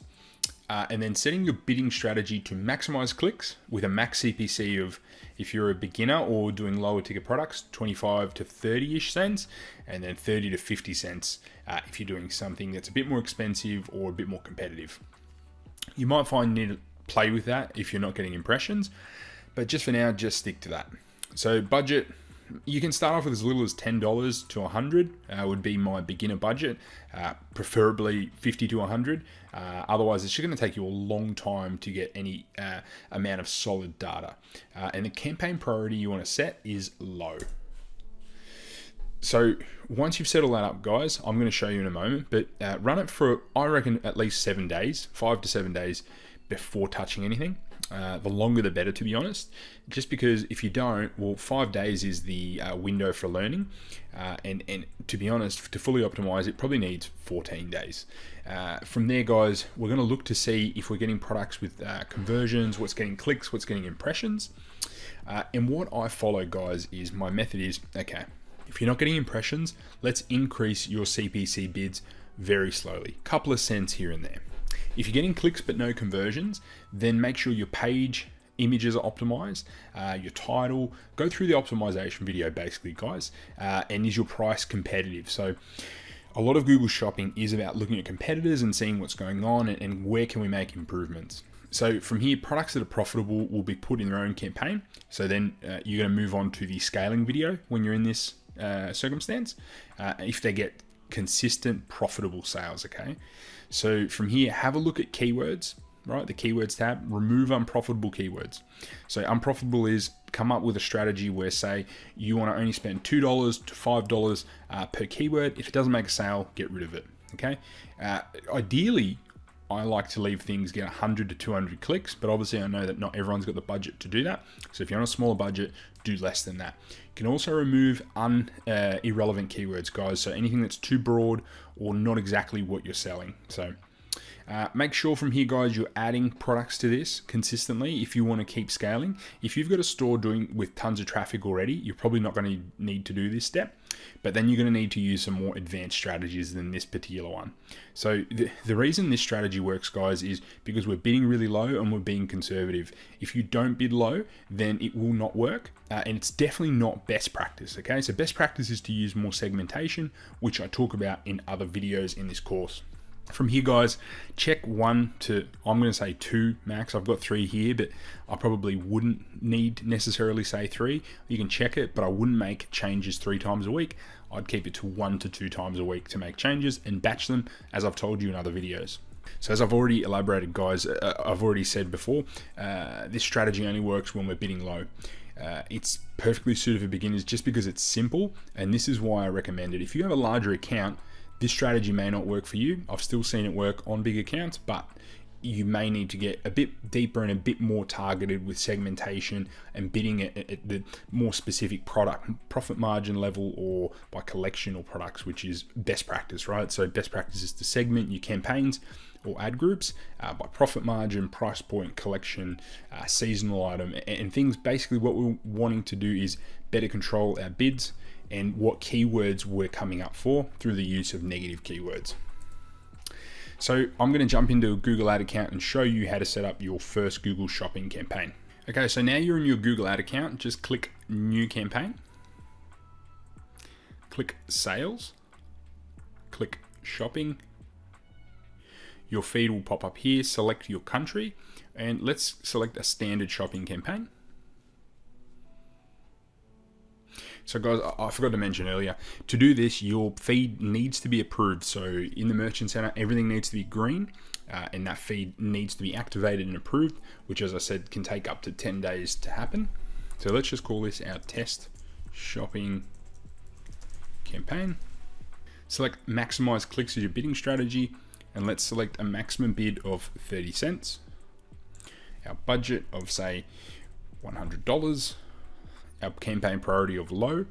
and then setting your bidding strategy to maximize clicks with a max CPC of, if you're a beginner or doing lower ticket products, 25 to 30-ish cents, and then 30 to 50 cents if you're doing something that's a bit more expensive or a bit more competitive. You might find you need to play with that if you're not getting impressions, but just for now, just stick to that. So budget, you can start off with as little as $10 to $100 would be my beginner budget, preferably 50 to 100. Otherwise, it's just going to take you a long time to get any amount of solid data. And the campaign priority you want to set is low. So once you've set all that up, guys, I'm going to show you in a moment, but run it for, I reckon, at least 7 days, 5 to 7 days before touching anything. The longer the better, to be honest, just because if you don't, well, 5 days is the window for learning, and to be honest, to fully optimize it probably needs 14 days. From there, guys, we're going to look to see if we're getting products with conversions, what's getting clicks, what's getting impressions, and what I follow, guys, is my method is, okay, if you're not getting impressions, let's increase your CPC bids very slowly, couple of cents here and there. If you're getting clicks but no conversions, then make sure your page images are optimized, your title, go through the optimization video basically, guys, and is your price competitive? So a lot of Google Shopping is about looking at competitors and seeing what's going on and where can we make improvements. So from here, products that are profitable will be put in their own campaign. So then you're going to move on to the scaling video when you're in this circumstance, if they get consistent profitable sales. Okay, so from here, have a look at keywords, right? The keywords tab, remove unprofitable keywords. So unprofitable is come up with a strategy where, say, you want to only spend $2 to $5 per keyword. If it doesn't make a sale, get rid of it. Okay, ideally I like to leave things get 100 to 200 clicks, but obviously I know that not everyone's got the budget to do that. So if you're on a smaller budget, do less than that. You can also remove irrelevant keywords, guys. So anything that's too broad or not exactly what you're selling. So make sure from here, guys, you're adding products to this consistently if you want to keep scaling. If you've got a store doing with tons of traffic already, you're probably not going to need to do this step, but then you're going to need to use some more advanced strategies than this particular one. So the reason this strategy works, guys, is because we're bidding really low and we're being conservative. If you don't bid low, then it will not work, and it's definitely not best practice. Okay, so best practice is to use more segmentation, which I talk about in other videos in this course. From here, guys, check 1 to, I'm going to say 2 max. I've got 3 here, but I probably wouldn't need necessarily say 3. You can check it, but I wouldn't make changes 3 times a week. I'd keep it to 1 to 2 times a week to make changes and batch them, as I've told you in other videos. So as I've already elaborated, guys, I've already said before, this strategy only works when we're bidding low. It's perfectly suited for beginners just because it's simple, and this is why I recommend it. If you have a larger account, this strategy may not work for you. I've still seen it work on big accounts, but you may need to get a bit deeper and a bit more targeted with segmentation and bidding at the more specific product profit margin level or by collection or products, which is best practice, right? So best practice is to segment your campaigns or ad groups by profit margin, price point, collection, seasonal item, and things. Basically what we're wanting to do is better control our bids and what keywords we're coming up for through the use of negative keywords. So I'm going to jump into a Google Ad account and show you how to set up your first Google Shopping campaign. Okay, so now you're in your Google Ad account, just click New Campaign, click Sales, click Shopping. Your feed will pop up here, select your country, and let's select a standard shopping campaign. So guys, I forgot to mention earlier, to do this, your feed needs to be approved. So in the Merchant Center, everything needs to be green, and that feed needs to be activated and approved, which, as I said, can take up to 10 days to happen. So let's just call this our test shopping campaign. Select maximize clicks as your bidding strategy, and let's select a maximum bid of 30 cents. Our budget of, say, $100. Our campaign priority of low.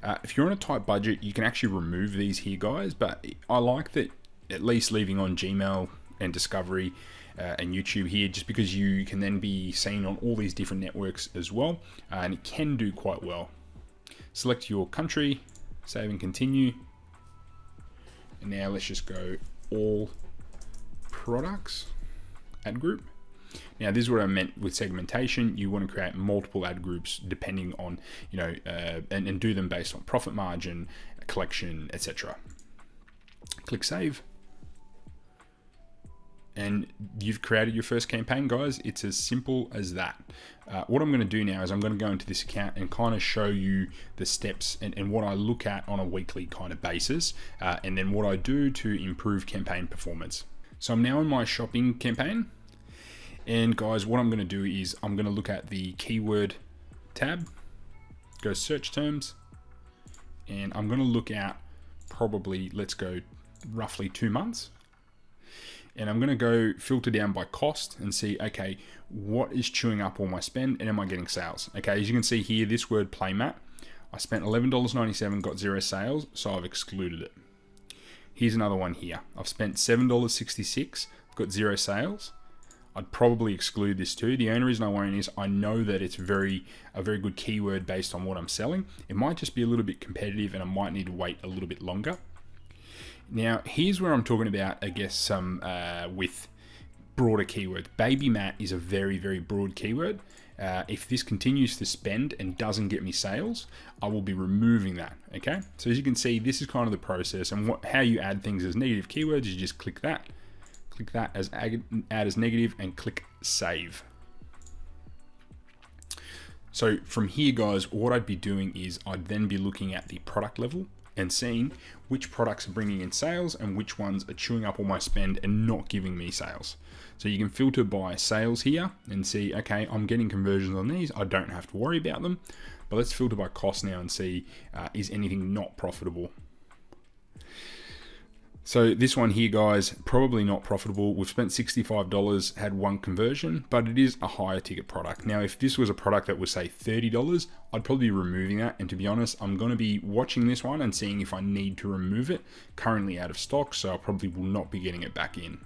If you're on a tight budget, you can actually remove these here, guys, but I like that at least leaving on Gmail and Discovery and YouTube here, just because you can then be seen on all these different networks as well, and it can do quite well. Select your country, save and continue, and now let's just go all products, ad group. Now, this is what I meant with segmentation. You want to create multiple ad groups depending on, and do them based on profit margin, collection, etc. Click Save. And you've created your first campaign, guys. It's as simple as that. What I'm going to do now is I'm going to go into this account and kind of show you the steps and what I look at on a weekly kind of basis, and then what I do to improve campaign performance. So I'm now in my shopping campaign. And guys, what I'm going to do is I'm going to look at the keyword tab, go search terms, and I'm going to look at probably, let's go roughly 2 months. And I'm going to go filter down by cost and see, okay, what is chewing up all my spend and am I getting sales? Okay, as you can see here, this word playmat, I spent $11.97, got 0 sales, so I've excluded it. Here's another one here. I've spent $7.66, got 0 sales. I'd probably exclude this too. The only reason I won't is I know that it's a very good keyword based on what I'm selling. It might just be a little bit competitive and I might need to wait a little bit longer. Now, here's where I'm talking about, I guess, some with broader keywords. Baby mat is a very, very broad keyword. If this continues to spend and doesn't get me sales, I will be removing that, okay? So as you can see, this is kind of the process, and how you add things as negative keywords is you just click that as add as negative, and click save. So from here, guys, what I'd be doing is I'd then be looking at the product level and seeing which products are bringing in sales and which ones are chewing up all my spend and not giving me sales. So you can filter by sales here and see, okay, I'm getting conversions on these. I don't have to worry about them. But let's filter by cost now and see, is anything not profitable? So this one here, guys, probably not profitable. We've spent $65, had one conversion, but it is a higher ticket product. Now, if this was a product that was, say, $30, I'd probably be removing that. And to be honest, I'm going to be watching this one and seeing if I need to remove it. Currently out of stock, so I probably will not be getting it back in.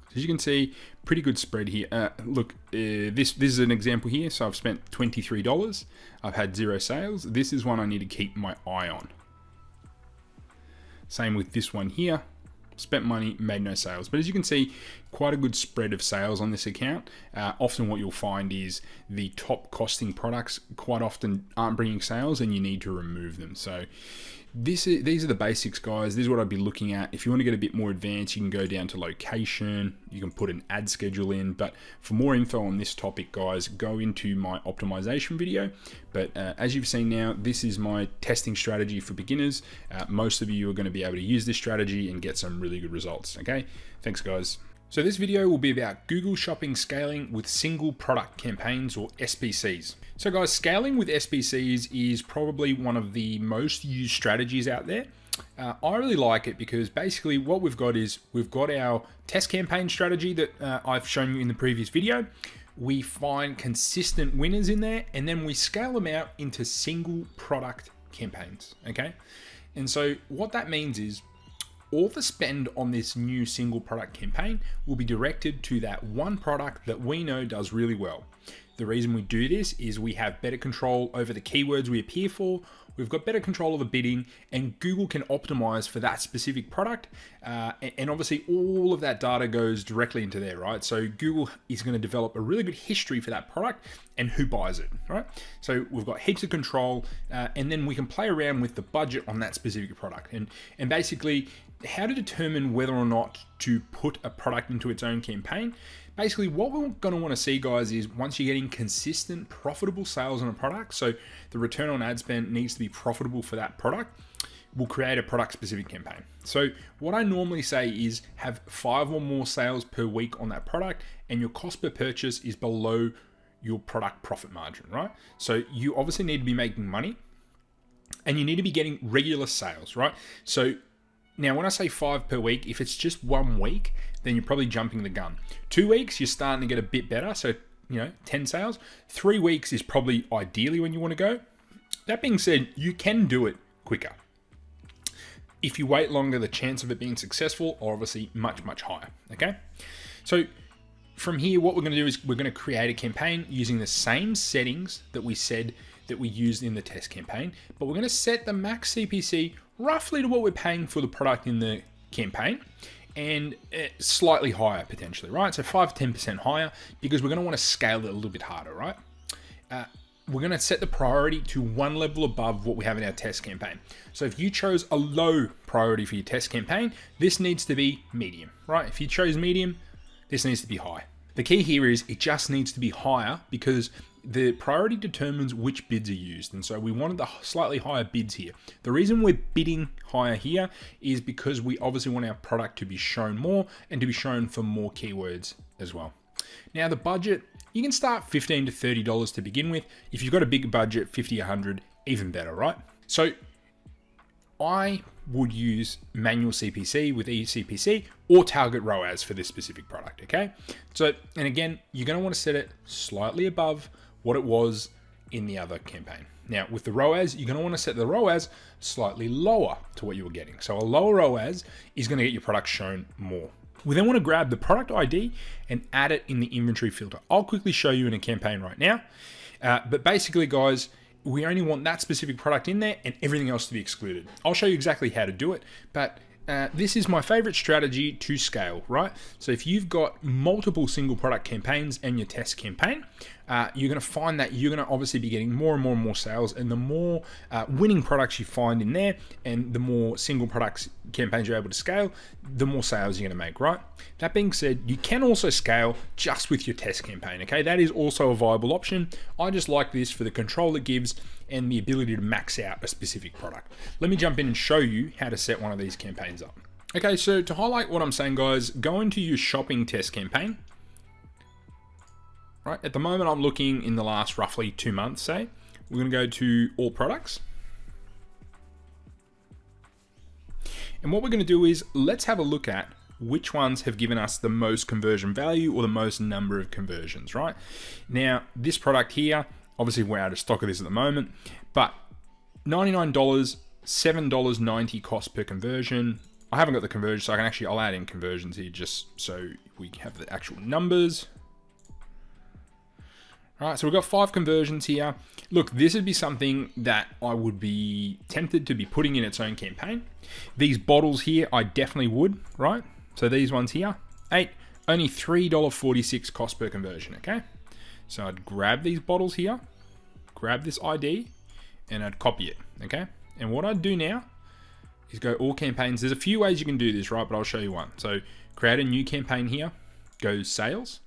So as you can see, pretty good spread here. Look, this is an example here. So I've spent $23. I've had 0 sales. This is one I need to keep my eye on. Same with this one here. Spent money, made no sales. But as you can see, quite a good spread of sales on this account. Often what you'll find is the top costing products quite often aren't bringing sales and you need to remove them. So these are the basics, guys. This is what I'd be looking at. If you want to get a bit more advanced, you can go down to location. You can put an ad schedule in. But for more info on this topic, guys, go into my optimization video. But as you've seen now, this is my testing strategy for beginners. Most of you are going to be able to use this strategy and get some really good results. Okay, thanks, guys. So this video will be about Google Shopping scaling with single product campaigns, or SPCs. So guys, scaling with SPCs is probably one of the most used strategies out there. I really like it because basically what we've got is we've got our test campaign strategy that I've shown you in the previous video. We find consistent winners in there, and then we scale them out into single product campaigns, okay? And so what that means is all the spend on this new single product campaign will be directed to that one product that we know does really well. The reason we do this is we have better control over the keywords we appear for, we've got better control of the bidding, and Google can optimize for that specific product. And obviously all of that data goes directly into there, right? So Google is going to develop a really good history for that product and who buys it, right? So we've got heaps of control, and then we can play around with the budget on that specific product. And basically how to determine whether or not to put a product into its own campaign. Basically, what we're going to want to see, guys, is once you're getting consistent, profitable sales on a product, so the return on ad spend needs to be profitable for that product, we'll create a product-specific campaign. So what I normally say is have 5 or more sales per week on that product, and your cost per purchase is below your product profit margin, right? So you obviously need to be making money, and you need to be getting regular sales, right? So now, when I say 5 per week, if it's just 1 week, then you're probably jumping the gun. 2 weeks, you're starting to get a bit better. So, 10 sales. 3 weeks is probably ideally when you want to go. That being said, you can do it quicker. If you wait longer, the chance of it being successful are obviously much, much higher. Okay. So from here, what we're going to do is we're going to create a campaign using the same settings that we said that we used in the test campaign, but we're going to set the max CPC roughly to what we're paying for the product in the campaign, and slightly higher potentially, right? So 5 to 10% higher, because we're going to want to scale it a little bit harder, right? We're going to set the priority to 1 level above what we have in our test campaign. So if you chose a low priority for your test campaign, this needs to be medium, right? If you chose medium, this needs to be high. The key here is it just needs to be higher because the priority determines which bids are used. And so we wanted the slightly higher bids here. The reason we're bidding higher here is because we obviously want our product to be shown more and to be shown for more keywords as well. Now the budget, you can start $15 to $30 to begin with. If you've got a big budget, 50, 100, even better, right? So I would use manual CPC with eCPC or target ROAS for this specific product, okay? So, and again, you're gonna wanna set it slightly above what it was in the other campaign. Now, with the ROAS, you're gonna wanna set the ROAS slightly lower to what you were getting. So a lower ROAS is gonna get your product shown more. We then wanna grab the product ID and add it in the inventory filter. I'll quickly show you in a campaign right now. But basically, guys, we only want that specific product in there and everything else to be excluded. I'll show you exactly how to do it, but this is my favorite strategy to scale, right? So if you've got multiple single product campaigns and your test campaign, you're going to find that you're going to obviously be getting more and more and more sales, and the more winning products you find in there and the more single products campaigns you're able to scale, the more sales you're going to make, right? That being said, you can also scale just with your test campaign, okay? That is also a viable option. I just like this for the control it gives and the ability to max out a specific product. Let me jump in and show you how to set one of these campaigns up. Okay, so to highlight what I'm saying, guys, go into your shopping test campaign. Right, at the moment, I'm looking in the last roughly 2 months, say. We're gonna go to all products. And what we're gonna do is, let's have a look at which ones have given us the most conversion value or the most number of conversions, right? Now, this product here, obviously we're out of stock of this at the moment, but $99, $7.90 cost per conversion. I haven't got the conversion, so I'll add in conversions here just so we have the actual numbers. All right, so we've got 5 conversions here. Look, this would be something that I would be tempted to be putting in its own campaign. These bottles here, I definitely would, right? So these ones here, 8, only $3.46 cost per conversion, okay? So I'd grab these bottles here, grab this ID, and I'd copy it, okay? And what I'd do now is go all campaigns. There's a few ways you can do this, right? But I'll show you one. So create a new campaign here, go sales,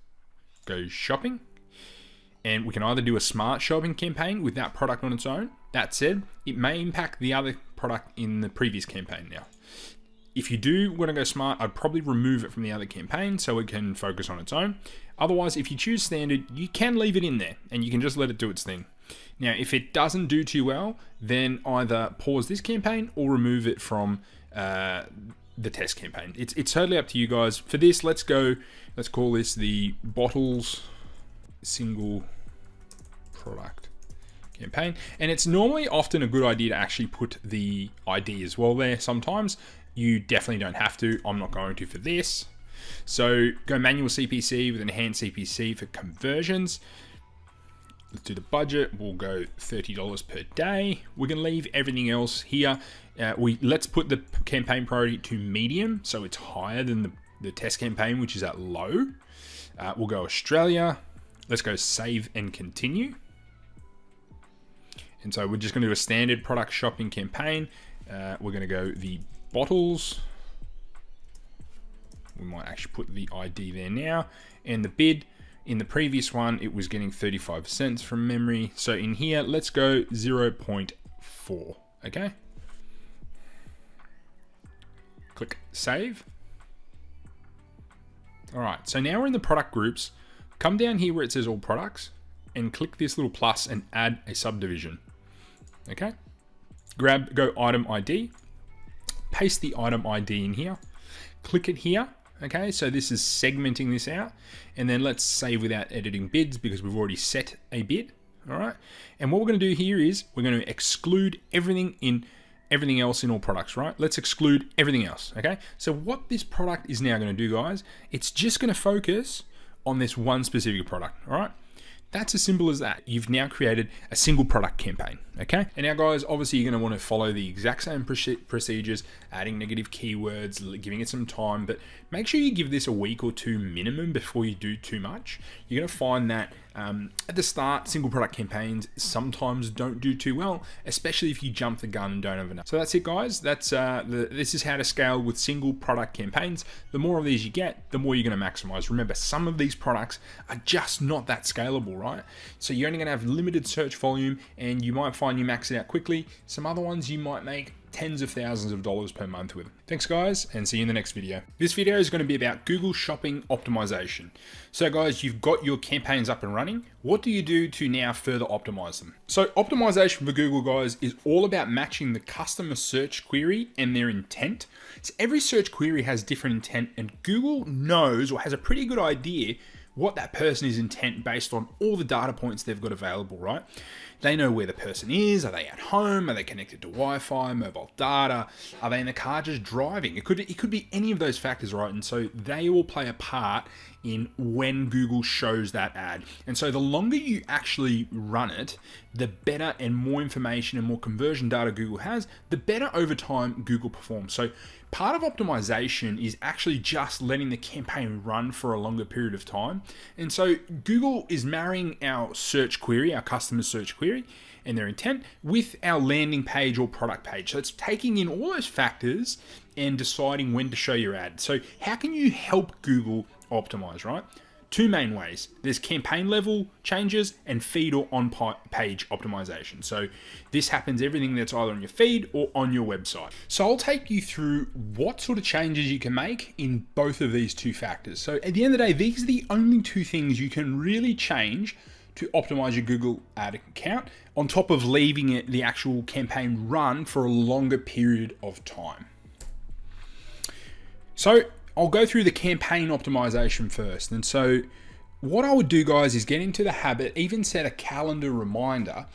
go shopping, and we can either do a smart shopping campaign with that product on its own. That said, it may impact the other product in the previous campaign now. If you do want to go smart, I'd probably remove it from the other campaign so it can focus on its own. Otherwise, if you choose standard, you can leave it in there and you can just let it do its thing. Now, if it doesn't do too well, then either pause this campaign or remove it from the test campaign. It's totally up to you guys. For this, let's call this the bottles single product campaign. And it's normally often a good idea to actually put the ID as well there. Sometimes you definitely don't have to. I'm not going to for this. So go manual CPC with enhanced CPC for conversions. Let's do the budget. We'll go $30 per day. We're gonna leave everything else here. Let's put the campaign priority to medium, so it's higher than the test campaign, which is at low. We'll go Australia. Let's go save and continue. And so we're just gonna do a standard product shopping campaign. We're gonna go the bottles. We might actually put the ID there now. And the bid, in the previous one, it was getting 35 cents from memory. So in here, let's go 0.4, okay? Click save. All right, so now we're in the product groups. Come down here where it says all products and click this little plus and add a subdivision, okay? Go item ID, paste the item ID in here, click it here. Okay, so this is segmenting this out, and then let's save without editing bids because we've already set a bid. All right, and what we're going to do here is we're going to exclude everything else in all products. Right, let's exclude everything else. Okay, so what this product is now going to do, guys, it's just going to focus on this one specific product. All right. That's as simple as that. You've now created a single product campaign, okay? And now, guys, obviously you're gonna wanna follow the exact same procedures, adding negative keywords, giving it some time, but make sure you give this a week or 2 minimum before you do too much. You're gonna find that at the start, single product campaigns sometimes don't do too well, especially if you jump the gun and don't have enough. So that's it, guys. This is how to scale with single product campaigns. The more of these you get, the more you're gonna maximize. Remember, some of these products are just not that scalable, right? So you're only gonna have limited search volume and you might find you max it out quickly. Some other ones you might make tens of thousands of dollars per month with. Thanks, guys, and see you in the next video. This video is going to be about Google Shopping optimization. So, guys, you've got your campaigns up and running. What do you do to now further optimize them? So, optimization for Google, guys, is all about matching the customer search query and their intent. So every search query has different intent, and Google knows or has a pretty good idea what that person is intent based on all the data points they've got available, right? They know where the person is. Are they at home? Are they connected to Wi-Fi, mobile data? Are they in the car just driving? It could be any of those factors, right? And so they all play a part in when Google shows that ad. And so the longer you actually run it, the better and more information and more conversion data Google has, the better over time Google performs. So part of optimization is actually just letting the campaign run for a longer period of time. And so Google is marrying our search query, our customer search query, and their intent with our landing page or product page. So it's taking in all those factors and deciding when to show your ad. So how can you help Google optimize, right? Two main ways. There's campaign level changes and feed or on-page optimization. So this happens everything that's either on your feed or on your website. So I'll take you through what sort of changes you can make in both of these two factors. So at the end of the day, these are the only two things you can really change to optimize your Google ad account, on top of leaving it the actual campaign run for a longer period of time. So I'll go through the campaign optimization first. And so what I would do, guys, is get into the habit, even set a calendar reminder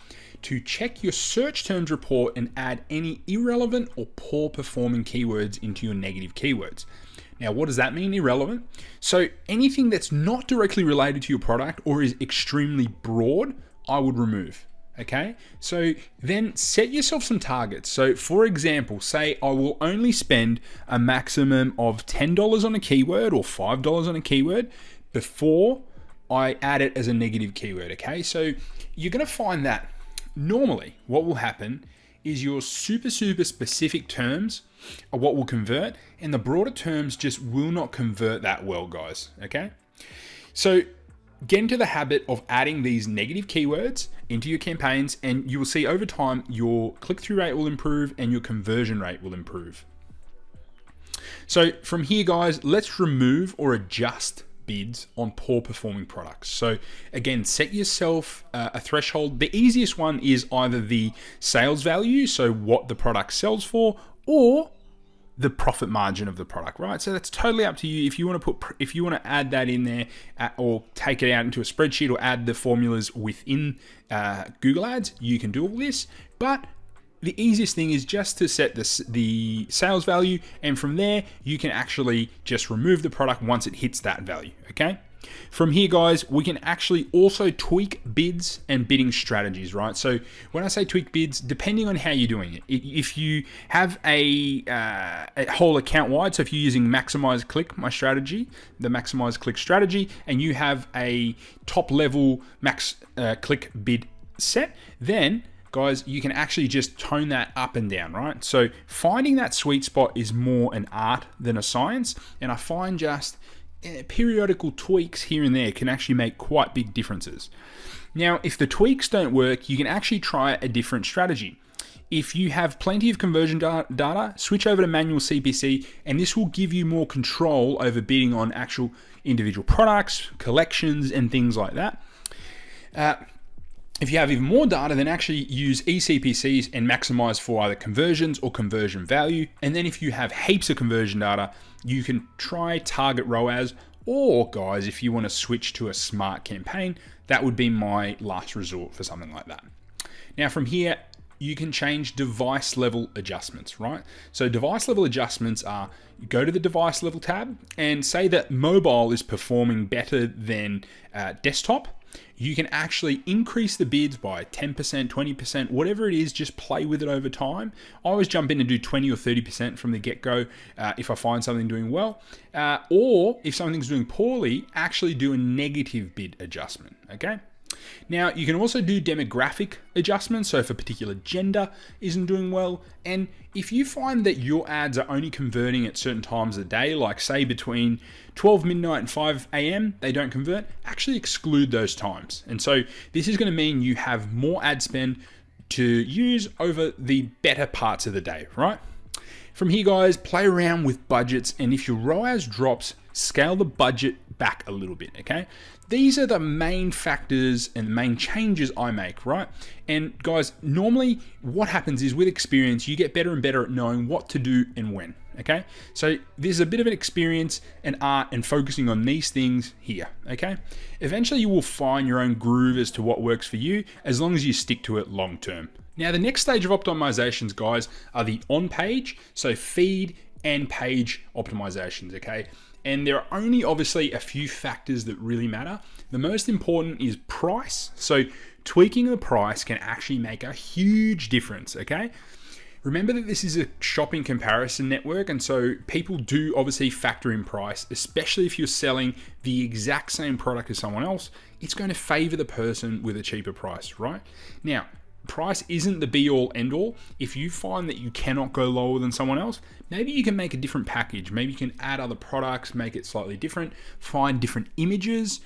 to check your search terms report and add any irrelevant or poor performing keywords into your negative keywords. Now, what does that mean, irrelevant? So anything that's not directly related to your product or is extremely broad, I would remove. Okay, so then set yourself some targets. So for example, say I will only spend a maximum of $10 on a keyword or $5 on a keyword before I add it as a negative keyword. Okay, so you're going to find that normally what will happen is your super specific terms are what will convert, and the broader terms just will not convert that well, guys. Okay, so get into the habit of adding these negative keywords into your campaigns, and you will see over time your click-through rate will improve and your conversion rate will improve. So from here, guys, let's remove or adjust bids on poor performing products. So again, set yourself a threshold. The easiest one is either the sales value, so what the product sells for, or the profit margin of the product, right? So that's totally up to you. If you want to add that in there, or take it out into a spreadsheet, or add the formulas within Google Ads, you can do all this. But the easiest thing is just to set the sales value, and from there you can actually just remove the product once it hits that value. Okay. From here, guys, we can actually also tweak bids and bidding strategies, right? So when I say tweak bids, depending on how you're doing it, if you have a whole account wide, so if you're using maximize click, my strategy, the maximize click strategy, and you have a top level max click bid set, then guys, you can actually just tone that up and down, right? So finding that sweet spot is more an art than a science, and I find just periodical tweaks here and there can actually make quite big differences. Now, if the tweaks don't work, you can actually try a different strategy. If you have plenty of conversion data, switch over to manual CPC, and this will give you more control over bidding on actual individual products, collections, and things like that. If you have even more data, then actually use eCPCs and maximize for either conversions or conversion value. And then if you have heaps of conversion data, you can try target ROAS, or guys, if you want to switch to a smart campaign, that would be my last resort for something like that. Now from here, you can change device level adjustments, right? So device level adjustments are, you go to the device level tab and say that mobile is performing better than desktop. You can actually increase the bids by 10%, 20%, whatever it is, just play with it over time. I always jump in and do 20 or 30% from the get-go if I find something doing well. Or if something's doing poorly, actually do a negative bid adjustment, okay? Now, you can also do demographic adjustments. So if a particular gender isn't doing well, and if you find that your ads are only converting at certain times of the day, like say between 12 midnight and 5 a.m., they don't convert, actually exclude those times. And so this is going to mean you have more ad spend to use over the better parts of the day, right? From here, guys, play around with budgets, and if your ROAS drops, scale the budget back a little bit, okay? these are the main factors and the main changes I make, right? And guys, normally what happens is with experience, you get better and better at knowing what to do and when, okay? So there's a bit of an experience and art and focusing on these things here, okay? Eventually you will find your own groove as to what works for you, as long as you stick to it long term. Now, the next stage of optimizations, guys, are the on-page, so feed and page optimizations, okay? And there are only obviously a few factors that really matter. The most important is price. So tweaking the price can actually make a huge difference, okay? Remember that this is a shopping comparison network, and so people do obviously factor in price, especially if you're selling the exact same product as someone else. It's going to favor the person with a cheaper price, right? Now, price isn't the be all end all. If you find that you cannot go lower than someone else, maybe you can make a different package. Maybe you can add other products, make it slightly different, find different images,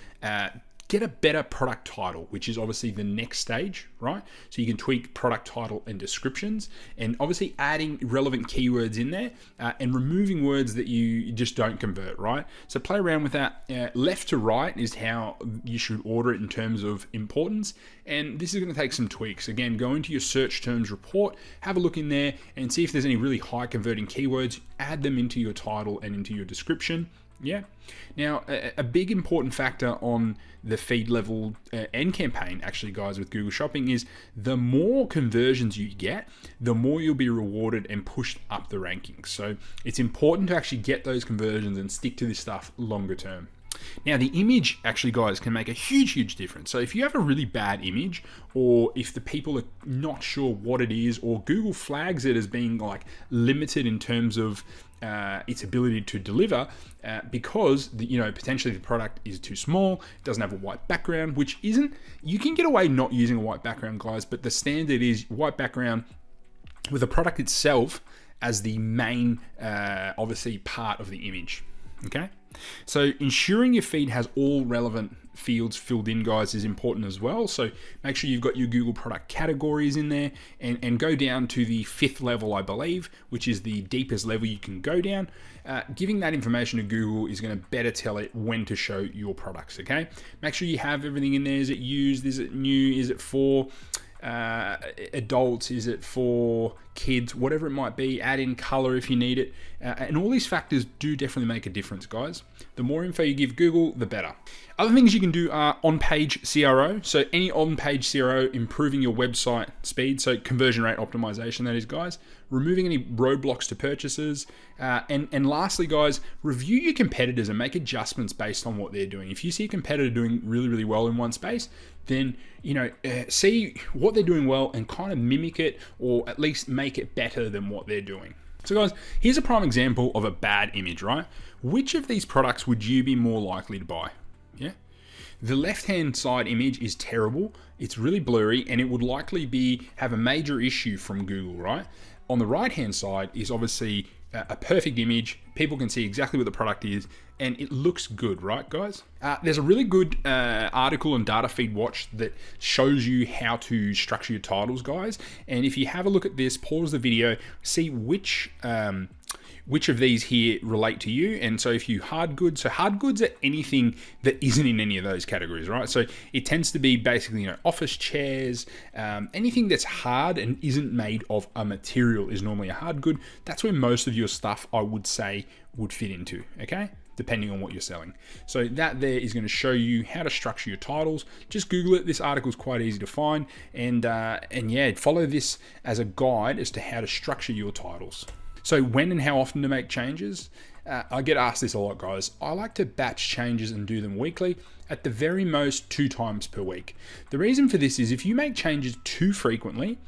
get a better product title, which is obviously the next stage, right? So you can tweak product title and descriptions, and obviously adding relevant keywords in there and removing words that you just don't convert, right? So play around with that. Left to right is how you should order it in terms of importance. And this is going to take some tweaks. Again, go into your search terms report, have a look in there and see if there's any really high converting keywords, add them into your title and into your description. Yeah. Now, a big important factor on the feed level and campaign, actually, guys, with Google Shopping is the more conversions you get, the more you'll be rewarded and pushed up the rankings. So it's important to actually get those conversions and stick to this stuff longer term. Now, the image actually, guys, can make a huge difference. So if you have a really bad image, or if the people are not sure what it is, or Google flags it as being like limited in terms of its ability to deliver, because potentially the product is too small, it doesn't have a white background, which isn't, you can get away not using a white background, guys, but the standard is white background with the product itself as the main, obviously, part of the image. Okay, so ensuring your feed has all relevant fields filled in, guys, is important as well. So make sure you've got your Google product categories in there, and go down to the 5th level, I believe, which is the deepest level you can go down. Giving that information to Google is going to better tell it when to show your products, okay? Make sure you have everything in there. Is it used? Is it new? Is it for adults? Is it for kids? Whatever it might be, add in color if you need it. And all these factors do definitely make a difference, guys. The more info you give Google, the better. Other things you can do are on-page CRO. So any on-page CRO, improving your website speed, so conversion rate optimization, that is, guys. Removing any roadblocks to purchases. And lastly, guys, review your competitors and make adjustments based on what they're doing. If you see a competitor doing really well in one space, then see what they're doing well and kind of mimic it, or at least make it better than what they're doing. So guys, here's a prime example of a bad image, right? Which of these products would you be more likely to buy? Yeah. The left-hand side image is terrible. It's really blurry, and it would likely have a major issue from Google, right? On the right-hand side is obviously a perfect image. People can see exactly what the product is, and it looks good, right, guys? There's a really good article on Data Feed Watch that shows you how to structure your titles, guys. And if you have a look at this, pause the video, see which of these here relate to you. And so if you hard goods are anything that isn't in any of those categories, right? So it tends to be basically, office chairs, anything that's hard and isn't made of a material is normally a hard good. That's where most of your stuff, I would say, would fit into, okay? Depending on what you're selling. So that there is going to show you how to structure your titles. Just Google it. This article is quite easy to find. And yeah, follow this as a guide as to how to structure your titles. So when and how often to make changes? I get asked this a lot, guys. I like to batch changes and do them weekly, at the very most 2 times per week. The reason for this is if you make changes too frequently,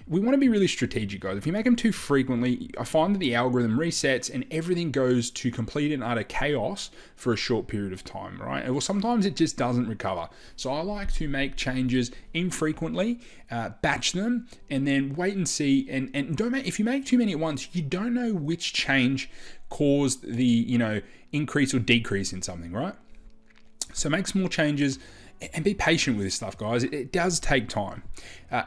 we want to be really strategic, guys. If you make them too frequently, I find that the algorithm resets and everything goes to complete and utter chaos for a short period of time, right? Well, sometimes it just doesn't recover. So I like to make changes infrequently, batch them, and then wait and see. And don't make, if you make too many at once, you don't know which change caused the increase or decrease in something, right? So make small changes and be patient with this stuff, guys. It does take time.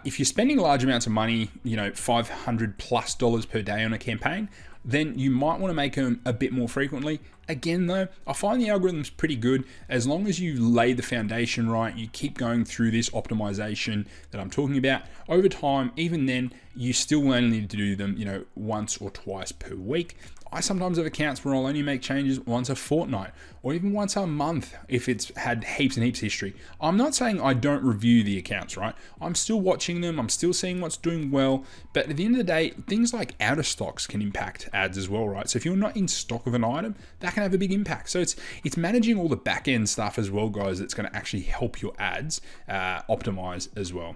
If you're spending large amounts of money, $500+ per day on a campaign, then you might want to make them a bit more frequently. Again though, I find the algorithm's pretty good as long as you lay the foundation right, you keep going through this optimization that I'm talking about. Over time, even then, you still only need to do them, once or twice per week. I sometimes have accounts where I'll only make changes once a fortnight or even once a month if it's had heaps and heaps of history. I'm not saying I don't review the accounts, right? I'm still watching them, I'm still seeing what's doing well, but at the end of the day, things like out of stocks can impact ads as well, right? So if you're not in stock of an item, that can have a big impact. So it's managing all the back end stuff as well, guys, that's going to actually help your ads optimize as well.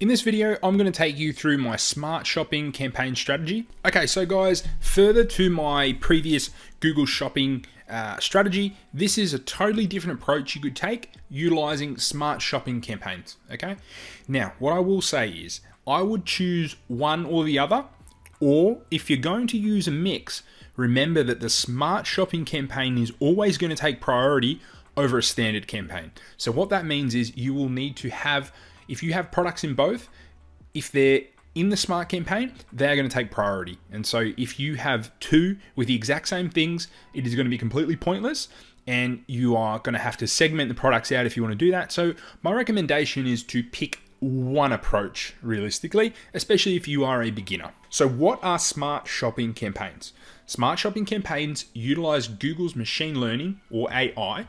In this video, I'm going to take you through my smart shopping campaign strategy. Okay, so guys, further to my previous Google shopping strategy, this is a totally different approach you could take utilizing smart shopping campaigns, okay? Now, what I will say is I would choose one or the other, or if you're going to use a mix, remember that the smart shopping campaign is always going to take priority over a standard campaign. So what that means is you will need to have, if you have products in both, if they're in the smart campaign, they're going to take priority. And so if you have two with the exact same things, it is going to be completely pointless and you are going to have to segment the products out if you want to do that. So my recommendation is to pick one approach realistically, especially if you are a beginner. So what are smart shopping campaigns? Smart shopping campaigns utilize Google's machine learning or AI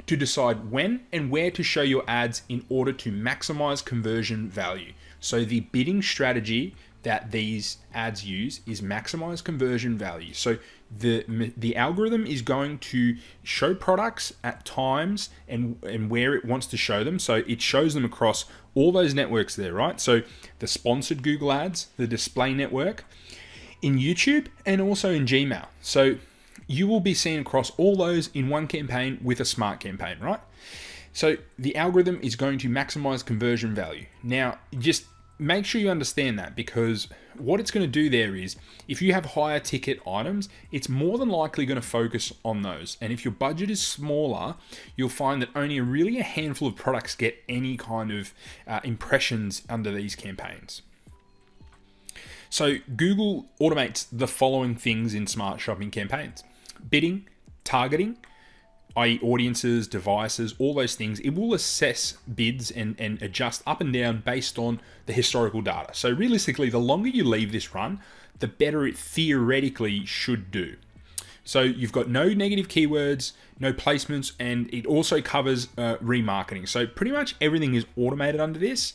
to decide when and where to show your ads in order to maximize conversion value. So the bidding strategy that these ads use is maximize conversion value. So the algorithm is going to show products at times and where it wants to show them. So it shows them across all those networks there, right? So the sponsored Google ads, the display network, in YouTube, and also in Gmail. So you will be seen across all those in one campaign with a smart campaign, right? So the algorithm is going to maximize conversion value. Now, just make sure you understand that, because what it's going to do there is if you have higher ticket items, it's more than likely going to focus on those. And if your budget is smaller, you'll find that only really a handful of products get any kind of impressions under these campaigns. So Google automates the following things in smart shopping campaigns: bidding, targeting, i.e. audiences, devices, all those things. It will assess bids and adjust up and down based on the historical data. So realistically, the longer you leave this run, the better it theoretically should do. So you've got no negative keywords, no placements, and it also covers remarketing. So pretty much everything is automated under this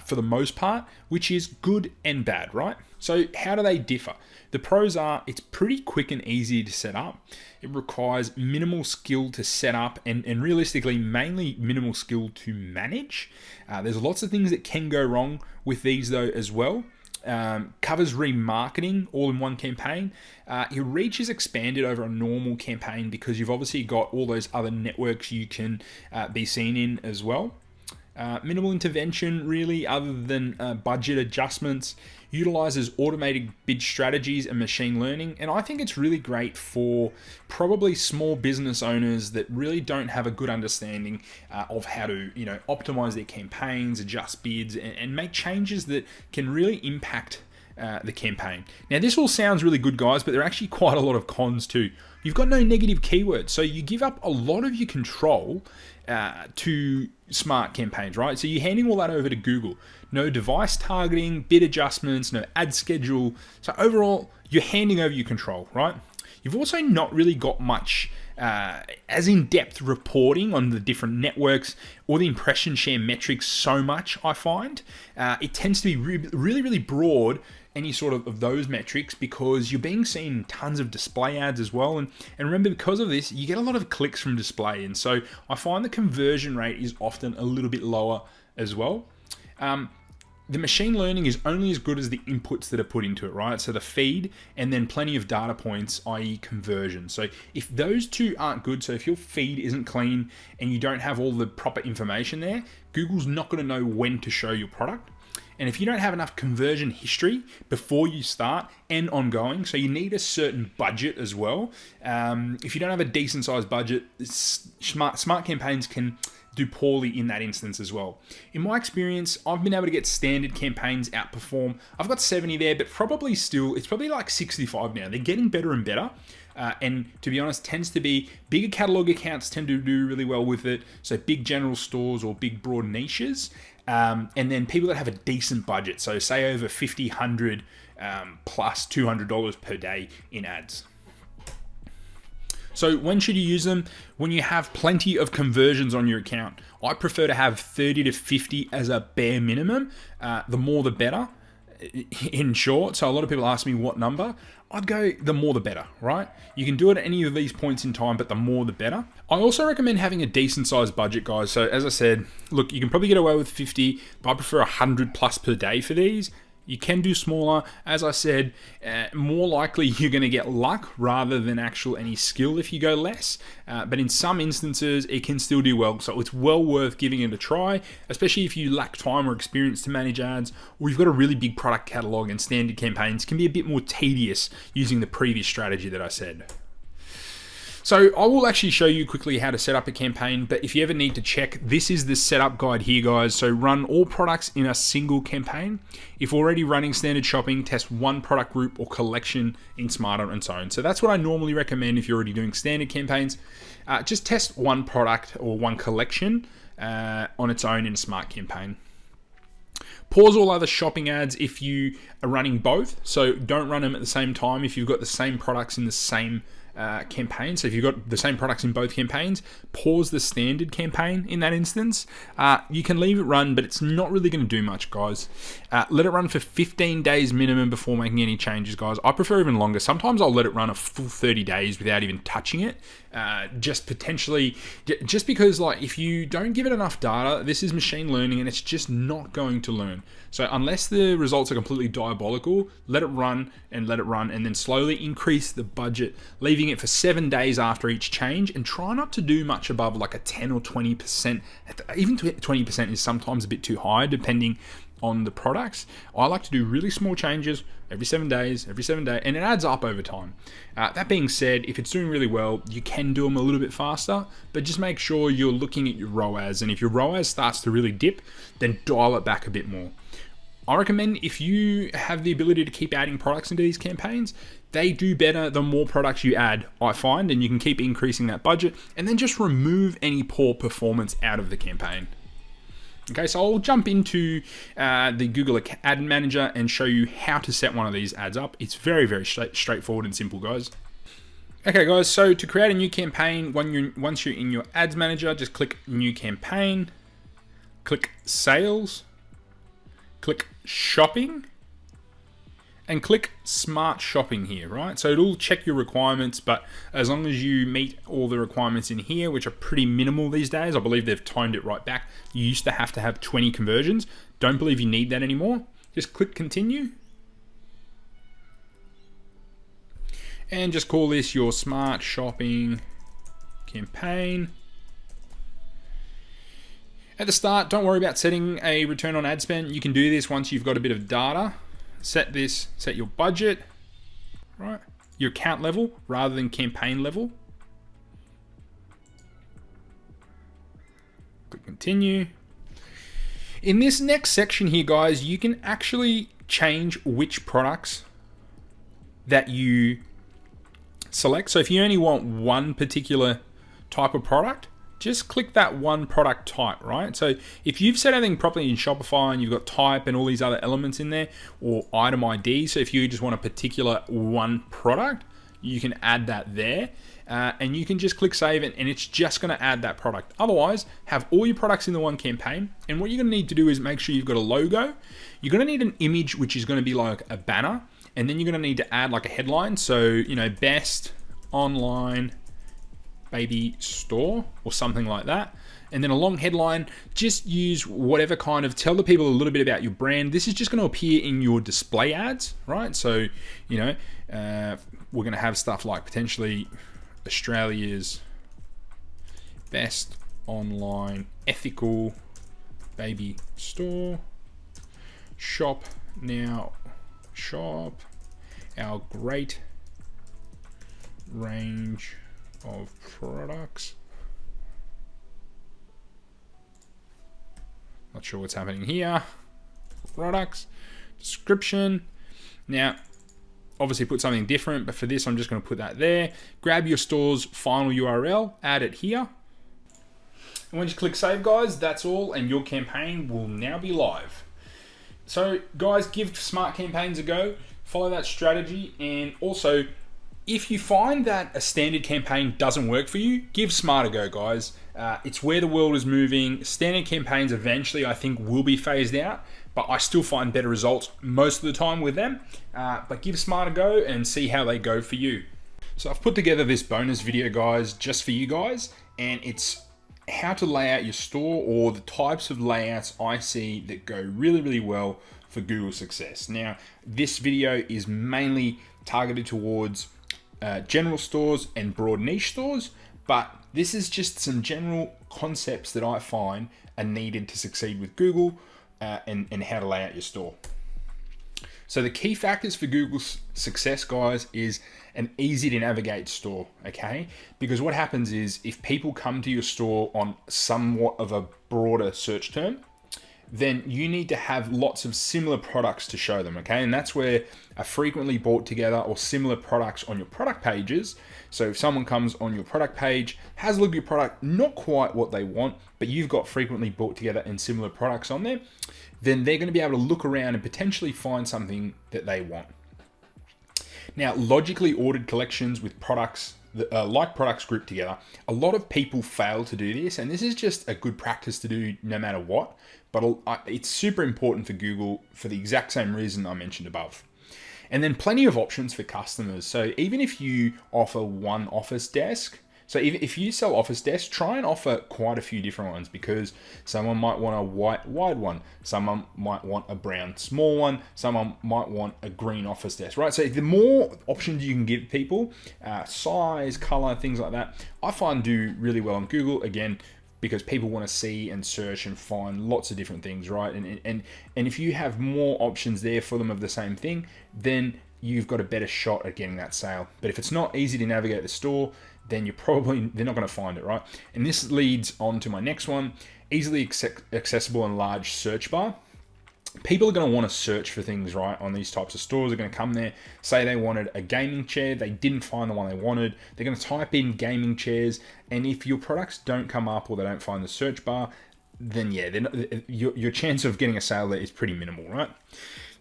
for the most part, which is good and bad, right? So how do they differ? The pros are it's pretty quick and easy to set up. It requires minimal skill to set up and realistically mainly minimal skill to manage. There's lots of things that can go wrong with these though as well. Covers remarketing all in one campaign. Your reach is expanded over a normal campaign because you've obviously got all those other networks you can be seen in as well. Minimal intervention really other than budget adjustments. Utilizes automated bid strategies and machine learning, and I think it's really great for probably small business owners that really don't have a good understanding of how to optimize their campaigns, adjust bids, and make changes that can really impact the campaign. Now this all sounds really good, guys, but there are actually quite a lot of cons too. You've got no negative keywords, so you give up a lot of your control to smart campaigns, right? So you're handing all that over to Google. No device targeting, bid adjustments, no ad schedule. So overall, you're handing over your control, right? You've also not really got much as in-depth reporting on the different networks or the impression share metrics so much, I find. It tends to be really broad, any sort of those metrics, because you're being seen in tons of display ads as well. And remember, because of this, you get a lot of clicks from display. And so I find the conversion rate is often a little bit lower as well. The machine learning is only as good as the inputs that are put into it, right? So the feed and then plenty of data points, i.e. conversion. So if those two aren't good, so if your feed isn't clean and you don't have all the proper information there, Google's not going to know when to show your product. And if you don't have enough conversion history before you start and ongoing, so you need a certain budget as well. If you don't have a decent sized budget, smart campaigns can do poorly in that instance as well. In my experience, I've been able to get standard campaigns outperform. I've got 70 there, but probably still, it's probably like 65 now. They're getting better and better. And to be honest, tends to be bigger catalog accounts tend to do really well with it. So big general stores or big broad niches. And then people that have a decent budget. So say over 50, 100 plus $200 per day in ads. So when should you use them? When you have plenty of conversions on your account. I prefer to have 30 to 50 as a bare minimum. The more the better, in short. So a lot of people ask me what number. I'd go the more the better, right? You can do it at any of these points in time, but the more the better. I also recommend having a decent sized budget, guys. So as I said, look, you can probably get away with 50, but I prefer 100 plus per day for these. You can do smaller. As I said, more likely you're going to get luck rather than actual any skill if you go less. But in some instances, it can still do well. So it's well worth giving it a try, especially if you lack time or experience to manage ads, or you've got a really big product catalog and standard campaigns can be a bit more tedious using the previous strategy that I said. So I will actually show you quickly how to set up a campaign, but if you ever need to check, this is the setup guide here, guys. So run all products in a single campaign. If already running standard shopping, test one product group or collection in Smart on its own. So that's what I normally recommend if you're already doing standard campaigns. Just test one product or one collection on its own in a Smart campaign. Pause all other shopping ads if you are running both. So don't run them at the same time if you've got the same products in the same campaign. So if you've got the same products in both campaigns, pause the standard campaign in that instance. You can leave it run, but it's not really going to do much, guys. Let it run for 15 days minimum before making any changes, guys. I prefer even longer. Sometimes I'll let it run a full 30 days without even touching it. Just because like if you don't give it enough data, this is machine learning and it's just not going to learn. So unless the results are completely diabolical, let it run and then slowly increase the budget, leaving it for 7 days after each change, and try not to do much above like a 10 or 20%. Even 20% is sometimes a bit too high depending on the products. I like to do really small changes every 7 days, and it adds up over time. That being said, if it's doing really well, you can do them a little bit faster, but just make sure you're looking at your ROAS, and if your ROAS starts to really dip, then dial it back a bit more. I recommend if you have the ability to keep adding products into these campaigns, they do better the more products you add, I find, and you can keep increasing that budget, and then just remove any poor performance out of the campaign. Okay, so I'll jump into the Google Ad Manager and show you how to set one of these ads up. It's very, very straightforward and simple, guys. Okay, guys, so to create a new campaign, once you're in your Ads Manager, just click New Campaign, click Sales, click Shopping, and click Smart Shopping here, right? So it'll check your requirements, but as long as you meet all the requirements in here, which are pretty minimal these days, I believe they've toned it right back. You used to have 20 conversions. Don't believe you need that anymore. Just click Continue. And just call this your Smart Shopping campaign. At the start, don't worry about setting a return on ad spend. You can do this once you've got a bit of data. Set your budget, right? Your account level rather than campaign level. Click Continue. In this next section here, guys, you can actually change which products that you select. So if you only want one particular type of product, just click that one product type, right? So if you've set everything properly in Shopify and you've got type and all these other elements in there, or item ID, so if you just want a particular one product, you can add that there. And you can just click save it and it's just gonna add that product. Otherwise, have all your products in the one campaign. And what you're gonna need to do is make sure you've got a logo. You're gonna need an image, which is gonna be like a banner. And then you're gonna need to add like a headline. So, best online baby store or something like that. And then a long headline, just use whatever tell the people a little bit about your brand. This is just going to appear in your display ads, right? So, we're going to have stuff like potentially Australia's best online ethical baby store. Shop our great range of products Not sure what's happening here. Products, description. Now, obviously put something different, but for this, I'm just going to put that there. Grab your store's final URL, add it here. And when you click save, guys, that's all, and your campaign will now be live. So guys, give smart campaigns a go, follow that strategy, and also if you find that a standard campaign doesn't work for you, give smart a go, guys. It's where the world is moving. Standard campaigns eventually, I think, will be phased out, but I still find better results most of the time with them. But give smart a go and see how they go for you. So I've put together this bonus video, guys, just for you guys, and it's how to lay out your store, or the types of layouts I see that go really, really well for Google success. Now, this video is mainly targeted towards general stores and broad niche stores, but this is just some general concepts that I find are needed to succeed with Google and how to lay out your store. So the key factors for Google's success, guys, is an easy to navigate store, okay? Because what happens is if people come to your store on somewhat of a broader search term, then you need to have lots of similar products to show them, okay? And that's where a frequently bought together or similar products on your product pages. So if someone comes on your product page, has a look at your product, not quite what they want, but you've got frequently bought together and similar products on there, then they're gonna be able to look around and potentially find something that they want. Now, logically ordered collections with products, like products grouped together, a lot of people fail to do this, and this is just a good practice to do no matter what, but it's super important for Google for the exact same reason I mentioned above. And then plenty of options for customers. So even if you offer one office desk, so if you sell office desks, try and offer quite a few different ones, because someone might want a white wide one, someone might want a brown small one, someone might want a green office desk, right? So the more options you can give people, size, color, things like that, I find do really well on Google, again, because people want to see and search and find lots of different things, right? And if you have more options there for them of the same thing, then you've got a better shot at getting that sale. But if it's not easy to navigate the store, then they're not going to find it, right? And this leads on to my next one, easily accessible and large search bar. People are going to want to search for things, right, on these types of stores. They're going to come there, say they wanted a gaming chair, they didn't find the one they wanted. They're going to type in gaming chairs, and if your products don't come up or they don't find the search bar, then yeah, your chance of getting a sale there is pretty minimal, right?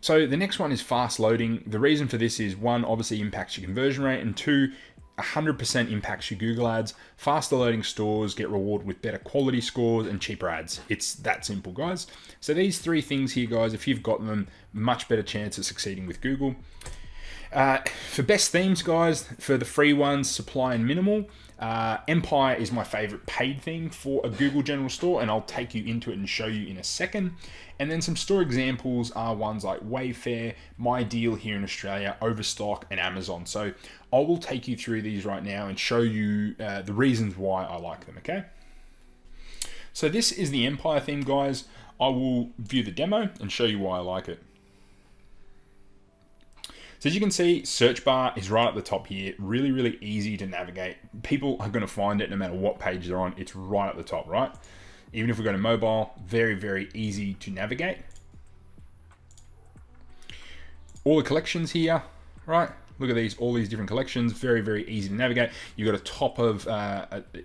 So the next one is fast loading. The reason for this is, one, obviously impacts your conversion rate, and two, 100% impacts your Google ads. Faster loading stores get rewarded with better quality scores and cheaper ads. It's that simple, guys. So these three things here, guys, if you've got them, much better chance of succeeding with Google. For best themes, guys, for the free ones, Supply and Minimal. Empire is my favorite paid theme for a Google General Store, and I'll take you into it and show you in a second. And then some store examples are ones like Wayfair, My Deal here in Australia, Overstock, and Amazon. So I will take you through these right now and show you the reasons why I like them, okay? So this is the Empire theme, guys. I will view the demo and show you why I like it. So as you can see, search bar is right at the top here. Really, really easy to navigate. People are going to find it no matter what page they're on. It's right at the top, right? Even if we go to mobile, very, very easy to navigate. All the collections here, right? Look at these, all these different collections, very, very easy to navigate. You've got a top of,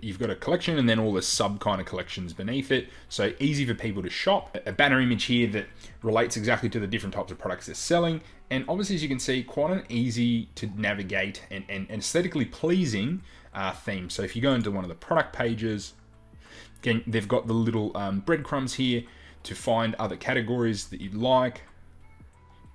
you've got a collection and then all the sub kind of collections beneath it. So easy for people to shop. A banner image here that relates exactly to the different types of products they're selling. And obviously, as you can see, quite an easy to navigate and aesthetically pleasing theme. So if you go into one of the product pages, again, they've got the little breadcrumbs here to find other categories that you'd like,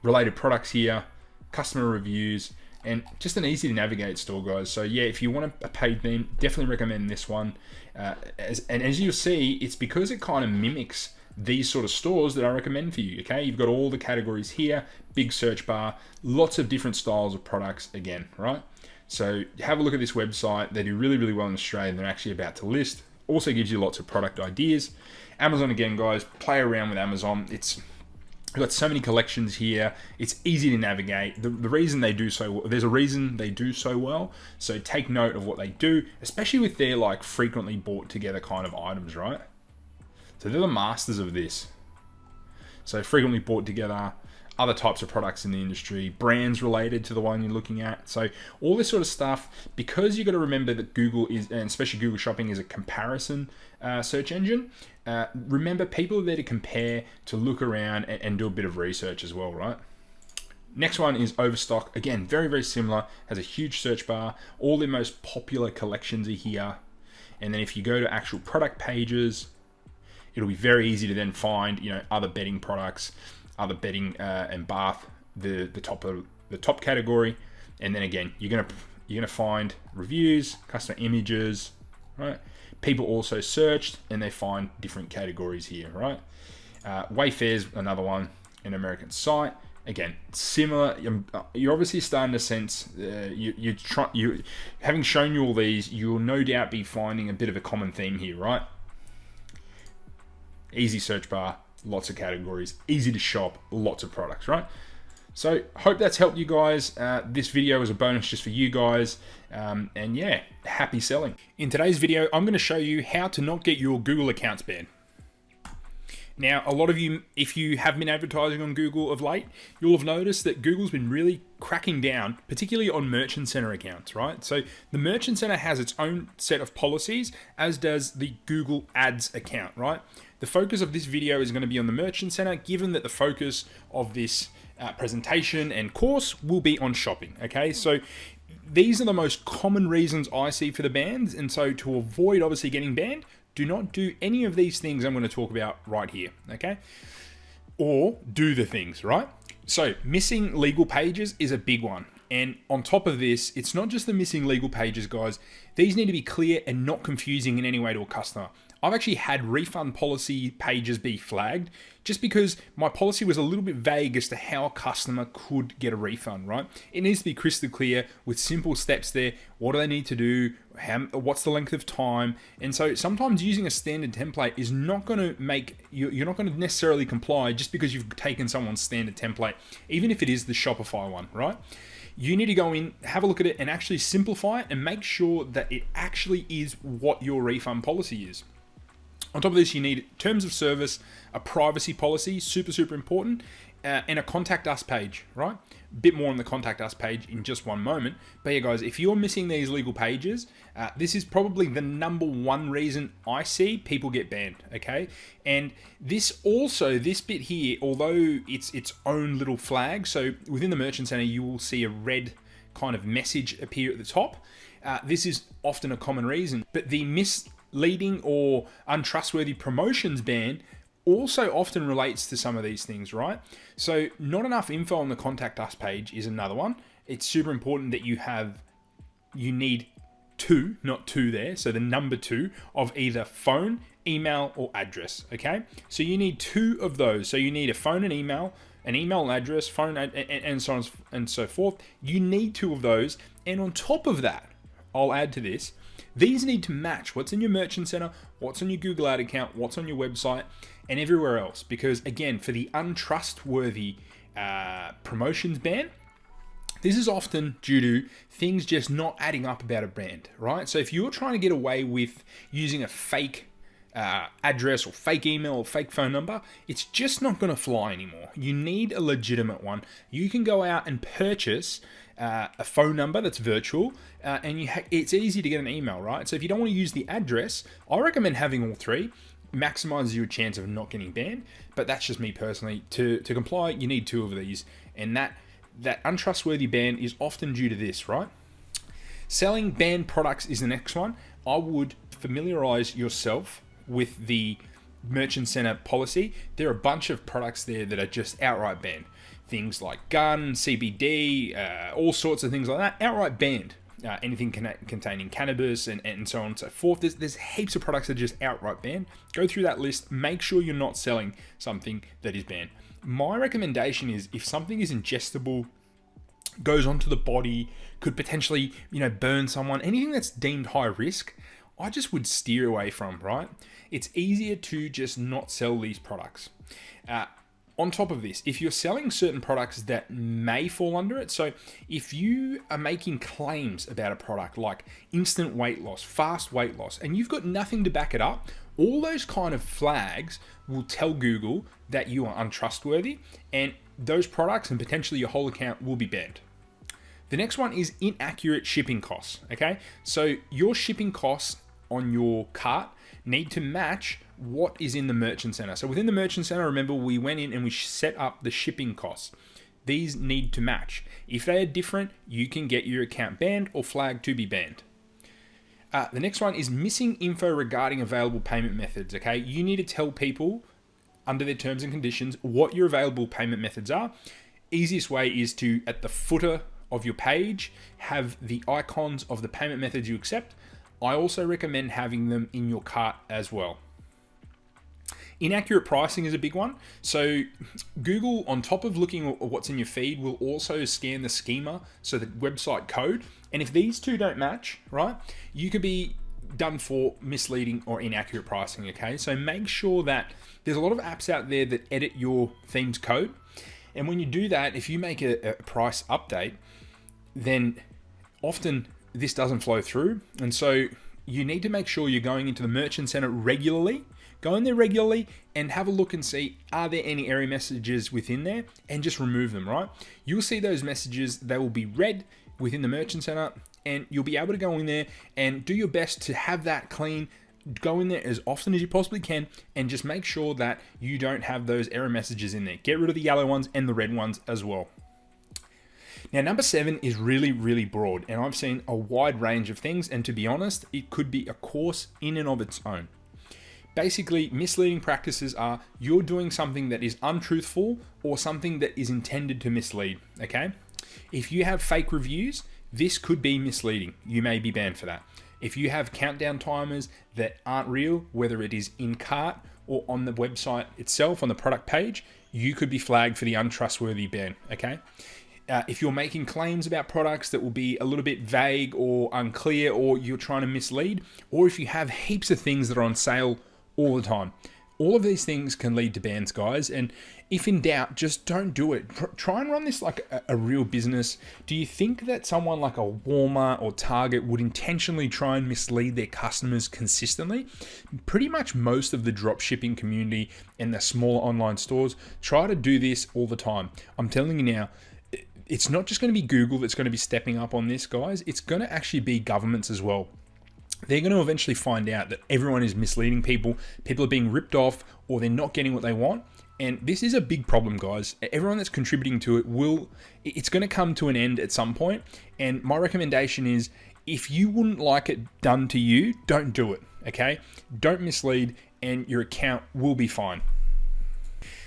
related products here, customer reviews, and just an easy to navigate store, guys. So yeah, if you want a paid theme, definitely recommend this one. As you'll see, it's because it kind of mimics these sort of stores that I recommend for you, okay? You've got all the categories here, big search bar, lots of different styles of products again, right? So have a look at this website. They do really, really well in Australia, and they're actually about to list. Also gives you lots of product ideas. Amazon again, guys, play around with Amazon. We've got so many collections here. It's easy to navigate. The reason they do so well, there's a reason they do so well. So take note of what they do, especially with their like frequently bought together kind of items, right? So they're the masters of this. So frequently bought together, other types of products in the industry, brands related to the one you're looking at. So all this sort of stuff, because you've got to remember that Google is, and especially Google Shopping, is a comparison search engine. Remember, people are there to compare, to look around and do a bit of research as well, right? Next one is Overstock. Again, very, very similar. Has a huge search bar. All the most popular collections are here. And then if you go to actual product pages, it'll be very easy to then find, other bedding products, other bedding and bath, the top category. And then again, you're gonna find reviews, customer images, right? People also searched and they find different categories here, right? Wayfair's another one, an American site. Again, similar. You're obviously starting to sense. Having shown you all these, you'll no doubt be finding a bit of a common theme here, right? Easy search bar, lots of categories, easy to shop, lots of products, right? So hope that's helped you guys. This video is a bonus just for you guys. And yeah, happy selling. In today's video, I'm going to show you how to not get your Google accounts banned. Now, a lot of you, if you have been advertising on Google of late, you'll have noticed that Google's been really cracking down, particularly on Merchant Center accounts, right? So the Merchant Center has its own set of policies, as does the Google Ads account, right? The focus of this video is going to be on the Merchant Center, given that the focus of this presentation and course will be on shopping, okay? So these are the most common reasons I see for the bans, and so to avoid obviously getting banned, do not do any of these things I'm going to talk about right here, okay? Or do the things, right? So missing legal pages is a big one. And on top of this, it's not just the missing legal pages, guys. These need to be clear and not confusing in any way to a customer. I've actually had refund policy pages be flagged just because my policy was a little bit vague as to how a customer could get a refund, right? It needs to be crystal clear with simple steps there. What do they need to do? What's the length of time? And so sometimes using a standard template is not going to make, you're not going to necessarily comply just because you've taken someone's standard template, even if it is the Shopify one, right? You need to go in, have a look at it and actually simplify it and make sure that it actually is what your refund policy is. On top of this, you need terms of service, a privacy policy, super, super important, and a contact us page, right? A bit more on the contact us page in just one moment. But yeah, guys, if you're missing these legal pages, this is probably the number one reason I see people get banned, okay? And this bit here, although it's its own little flag, so within the Merchant Center, you will see a red kind of message appear at the top. This is often a common reason, but the misleading or untrustworthy promotions ban also often relates to some of these things, right? So not enough info on the contact us page is another one. It's super important that you need two, not two there. So the number 2 of either phone, email, or address, okay? So you need 2 of those. So you need a phone and email, an email address, phone, and so on and so forth. You need 2 of those. And on top of that, I'll add to this, these need to match what's in your Merchant Center, what's on your Google Ad account, what's on your website, and everywhere else. Because again, for the untrustworthy promotions ban, this is often due to things just not adding up about a brand, right? So if you're trying to get away with using a fake address or fake email or fake phone number, it's just not going to fly anymore. You need a legitimate one. You can go out and purchase a phone number that's virtual, and it's easy to get an email, right? So if you don't want to use the address, I recommend having all 3. Maximizes your chance of not getting banned, but that's just me personally. To comply, you need 2 of these, and that untrustworthy ban is often due to this, right? Selling banned products is the next one. I would familiarize yourself with the Merchant Center policy. There are a bunch of products there that are just outright banned. Things like gun, CBD, all sorts of things like that, outright banned. Anything containing cannabis and so on and so forth. There's heaps of products that are just outright banned. Go through that list. Make sure you're not selling something that is banned. My recommendation is if something is ingestible, goes onto the body, could potentially burn someone, anything that's deemed high risk, I just would steer away from, right? It's easier to just not sell these products. On top of this, if you're selling certain products that may fall under it, so if you are making claims about a product like instant weight loss, fast weight loss, and you've got nothing to back it up, All those kind of flags will tell Google that you are untrustworthy, and those products and potentially your whole account will be banned. The next one is inaccurate shipping costs, okay? So your shipping costs on your cart need to match what is in the Merchant Center. So within the Merchant Center, remember, we went in and we set up the shipping costs. These need to match. If they are different, you can get your account banned or flagged to be banned. The next one is missing info regarding available payment methods, okay? You need to tell people under their terms and conditions what your available payment methods are. Easiest way is to, at the footer of your page, have the icons of the payment methods you accept. I also recommend having them in your cart as well. Inaccurate pricing is a big one. So Google, on top of looking at what's in your feed, will also scan the schema, so the website code. And if these two don't match, right, you could be done for misleading or inaccurate pricing, okay? So make sure that there's a lot of apps out there that edit your theme's code. And when you do that, if you make a price update, then often this doesn't flow through. And so you need to make sure you're going into the Merchant Center regularly. Go in there regularly and have a look and see, are there any error messages within there, and just remove them, right? You'll see those messages, they will be read within the Merchant Center, and you'll be able to go in there and do your best to have that clean. Go in there as often as you possibly can and just make sure that you don't have those error messages in there. Get rid of the yellow ones and the red ones as well. Now, number 7 is really, really broad, and I've seen a wide range of things, and to be honest, it could be a course in and of its own. Basically, misleading practices are you're doing something that is untruthful or something that is intended to mislead, okay? If you have fake reviews, this could be misleading. You may be banned for that. If you have countdown timers that aren't real, whether it is in cart or on the website itself, on the product page, you could be flagged for the untrustworthy ban, okay? If you're making claims about products that will be a little bit vague or unclear, or you're trying to mislead, or if you have heaps of things that are on sale all the time. All of these things can lead to bans, guys. And if in doubt, just don't do it. Try and run this like a real business. Do you think that someone like a Walmart or Target would intentionally try and mislead their customers consistently? Pretty much most of the drop shipping community and the smaller online stores try to do this all the time. I'm telling you now, it's not just going to be Google that's going to be stepping up on this, guys. It's going to actually be governments as well. They're going to eventually find out that everyone is misleading people. People are being ripped off, or they're not getting what they want. And this is a big problem, guys. Everyone that's contributing to it it's going to come to an end at some point. And my recommendation is, if you wouldn't like it done to you, don't do it, okay? Don't mislead, and your account will be fine.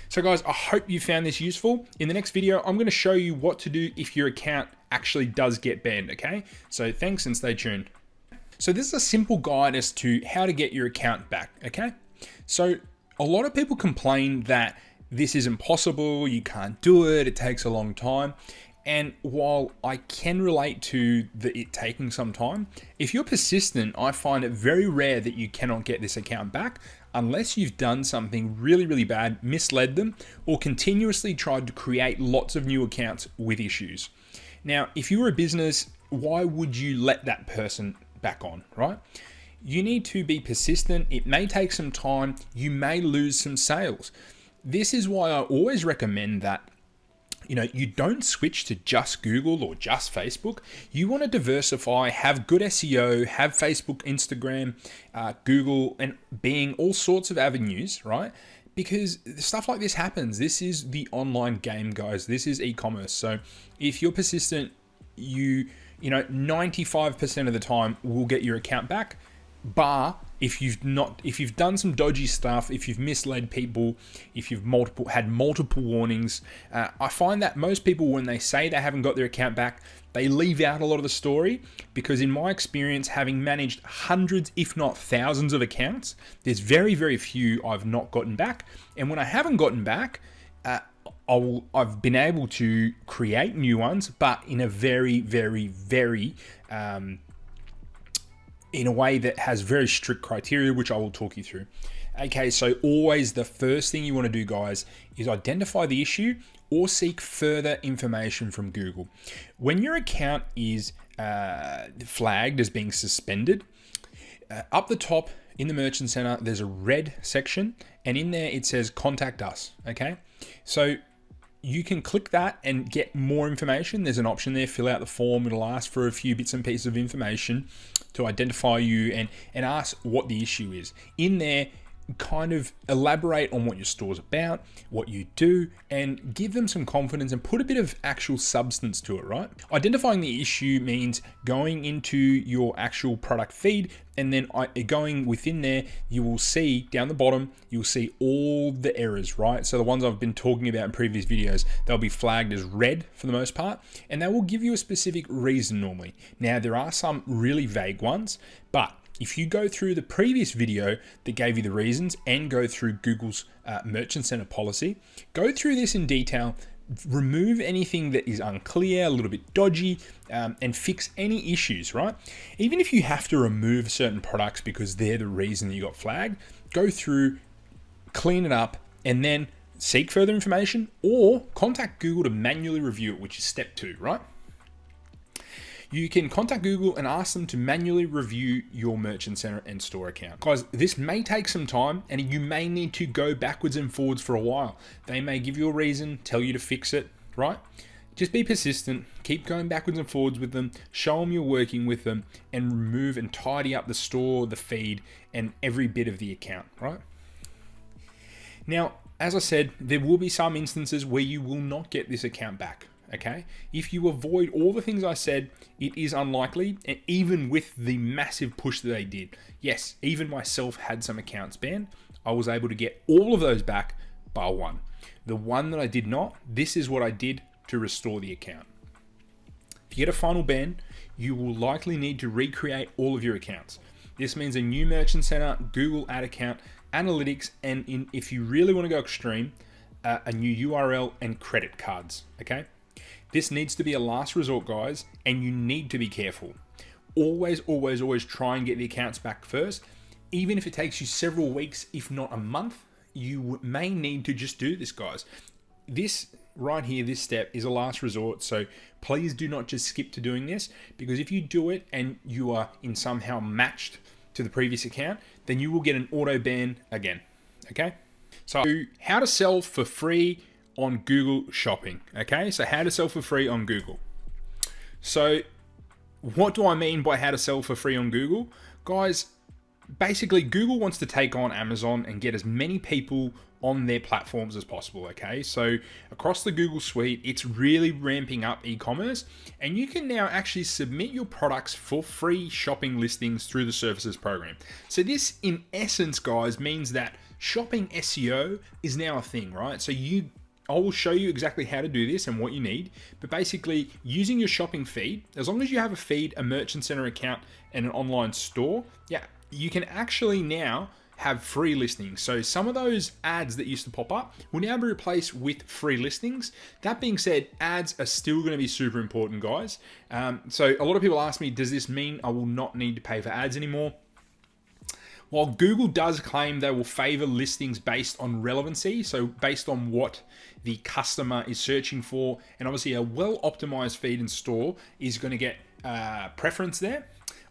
So guys, I hope you found this useful. In the next video, I'm going to show you what to do if your account actually does get banned, okay? So thanks and stay tuned. So this is a simple guide as to how to get your account back, okay? So a lot of people complain that this is impossible, you can't do it, it takes a long time. And while I can relate to it taking some time, if you're persistent, I find it very rare that you cannot get this account back unless you've done something really, really bad, misled them, or continuously tried to create lots of new accounts with issues. Now, if you were a business, why would you let that person back on, right? You need to be persistent. It may take some time. You may lose some sales. This is why I always recommend that you don't switch to just Google or just Facebook. You want to diversify, have good SEO, have Facebook, Instagram, Google, and Bing, all sorts of avenues, right? Because stuff like this happens. This is the online game, guys. This is e-commerce. So if you're persistent, 95% of the time will get your account back, bar if you've done some dodgy stuff, if you've misled people, if you've had multiple warnings. I find that most people, when they say they haven't got their account back, they leave out a lot of the story, because in my experience, having managed hundreds, if not thousands of accounts, there's very, very few I've not gotten back. And when I haven't gotten back, I've been able to create new ones, but in a very, very, very, in a way that has very strict criteria, which I will talk you through. Okay, so always the first thing you want to do, guys, is identify the issue or seek further information from Google. When your account is flagged as being suspended, up the top, In the Merchant Center, there's a red section, and in there it says contact us, okay? So you can click that and get more information. There's an option there, fill out the form. It'll ask for a few bits and pieces of information to identify you and ask what the issue is. In there, kind of elaborate on what your store's about, what you do, and give them some confidence and put a bit of actual substance to it, right? Identifying the issue means going into your actual product feed, and then going within there, you will see down the bottom, you'll see all the errors, right? So the ones I've been talking about in previous videos, they'll be flagged as red for the most part, and they will give you a specific reason normally. Now, there are some really vague ones, but if you go through the previous video that gave you the reasons and go through Google's Merchant Center policy, go through this in detail, remove anything that is unclear, a little bit dodgy, and fix any issues, right? Even if you have to remove certain products because they're the reason that you got flagged, go through, clean it up, and then seek further information or contact Google to manually review it, which is step 2, right? You can contact Google and ask them to manually review your Merchant Center and store account. Guys, this may take some time and you may need to go backwards and forwards for a while. They may give you a reason, tell you to fix it, right? Just be persistent, keep going backwards and forwards with them, show them you're working with them, and remove and tidy up the store, the feed, and every bit of the account, right? Now, as I said, there will be some instances where you will not get this account back. Okay, if you avoid all the things I said, it is unlikely, and even with the massive push that they did, yes, even myself had some accounts banned, I was able to get all of those back bar one. The one that I did not, this is what I did to restore the account. If you get a final ban, you will likely need to recreate all of your accounts. This means a new Merchant Center, Google ad account, analytics, and if you really want to go extreme, a new URL and credit cards, okay? This needs to be a last resort, guys, and you need to be careful. Always, always, always try and get the accounts back first. Even if it takes you several weeks, if not a month, you may need to just do this, guys. This right here, this step is a last resort, so please do not just skip to doing this, because if you do it and you are in somehow matched to the previous account, then you will get an auto ban again, okay? So how to sell for free on Google Shopping, okay? So how to sell for free on Google. So what do I mean by how to sell for free on Google? Guys, basically Google wants to take on Amazon and get as many people on their platforms as possible, okay? So across the Google suite, it's really ramping up e-commerce, and you can now actually submit your products for free shopping listings through the services program. So this, in essence, guys, means that shopping SEO is now a thing, right? So I will show you exactly how to do this and what you need, but basically using your shopping feed, as long as you have a feed, a Merchant Center account, and an online store, yeah, you can actually now have free listings. So some of those ads that used to pop up will now be replaced with free listings. That being said, ads are still going to be super important, guys. So a lot of people ask me, does this mean I will not need to pay for ads anymore? While Google does claim they will favor listings based on relevancy, so based on what the customer is searching for, and obviously a well-optimized feed and store is going to get preference there.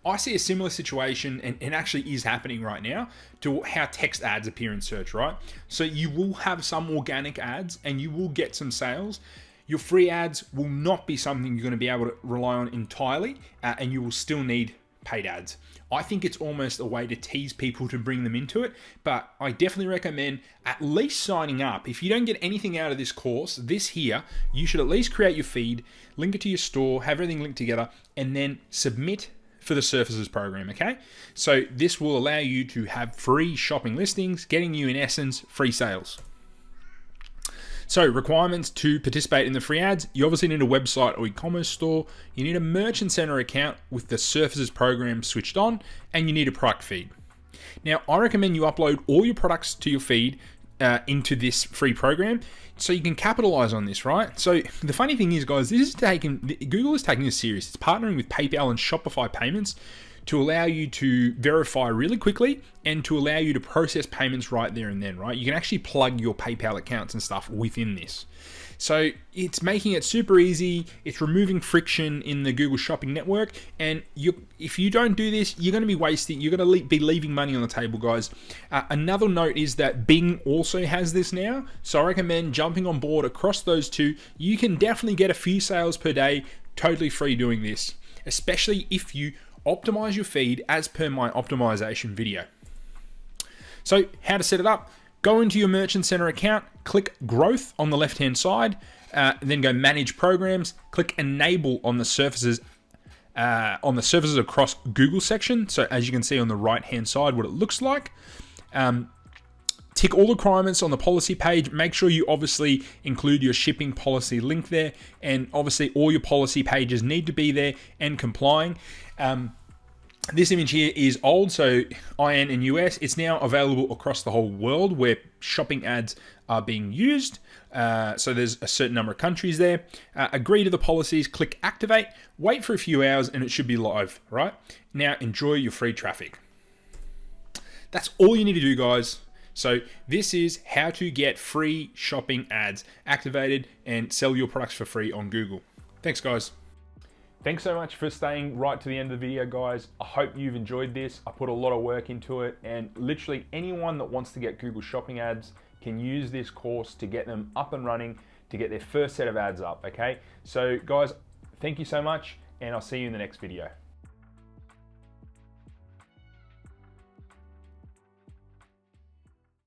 I see a similar situation, and actually is happening right now, to how text ads appear in search, right? So you will have some organic ads and you will get some sales. Your free ads will not be something you're going to be able to rely on entirely, and you will still need paid ads. I think it's almost a way to tease people to bring them into it, but I definitely recommend at least signing up. If you don't get anything out of this course, this here, you should at least create your feed, link it to your store, have everything linked together, and then submit for the services program, okay? So this will allow you to have free shopping listings, getting you, in essence, free sales. So requirements to participate in the free ads: you obviously need a website or e-commerce store, you need a Merchant Center account with the services program switched on, and you need a product feed. Now, I recommend you upload all your products to your feed into this free program so you can capitalize on this, right? So the funny thing is, guys, Google is taking this serious. It's partnering with PayPal and Shopify payments to allow you to verify really quickly and to allow you to process payments right there and then, right? You can actually plug your PayPal accounts and stuff within this. So it's making it super easy. It's removing friction in the Google Shopping Network. And if you don't do this, you're going to be wasting, you're going to be leaving money on the table, guys. Another note is that Bing also has this now. So I recommend jumping on board across those two. You can definitely get a few sales per day, totally free doing this, especially if you optimize your feed as per my optimization video. So how to set it up? Go into your Merchant Center account, click Growth on the left-hand side, then go Manage Programs, click Enable on the services across Google section. So as you can see on the right-hand side, what it looks like. Tick all the requirements on the policy page. Make sure you obviously include your shipping policy link there, and obviously all your policy pages need to be there and complying. This image here is old, so IN and US. It's now available across the whole world where shopping ads are being used. So there's a certain number of countries there. Agree to the policies, click Activate, wait for a few hours, and it should be live, right? Now enjoy your free traffic. That's all you need to do, guys. So this is how to get free shopping ads activated and sell your products for free on Google. Thanks, guys. Thanks so much for staying right to the end of the video, guys. I hope you've enjoyed this. I put a lot of work into it, and literally anyone that wants to get Google Shopping ads can use this course to get them up and running, to get their first set of ads up, okay? So guys, thank you so much, and I'll see you in the next video.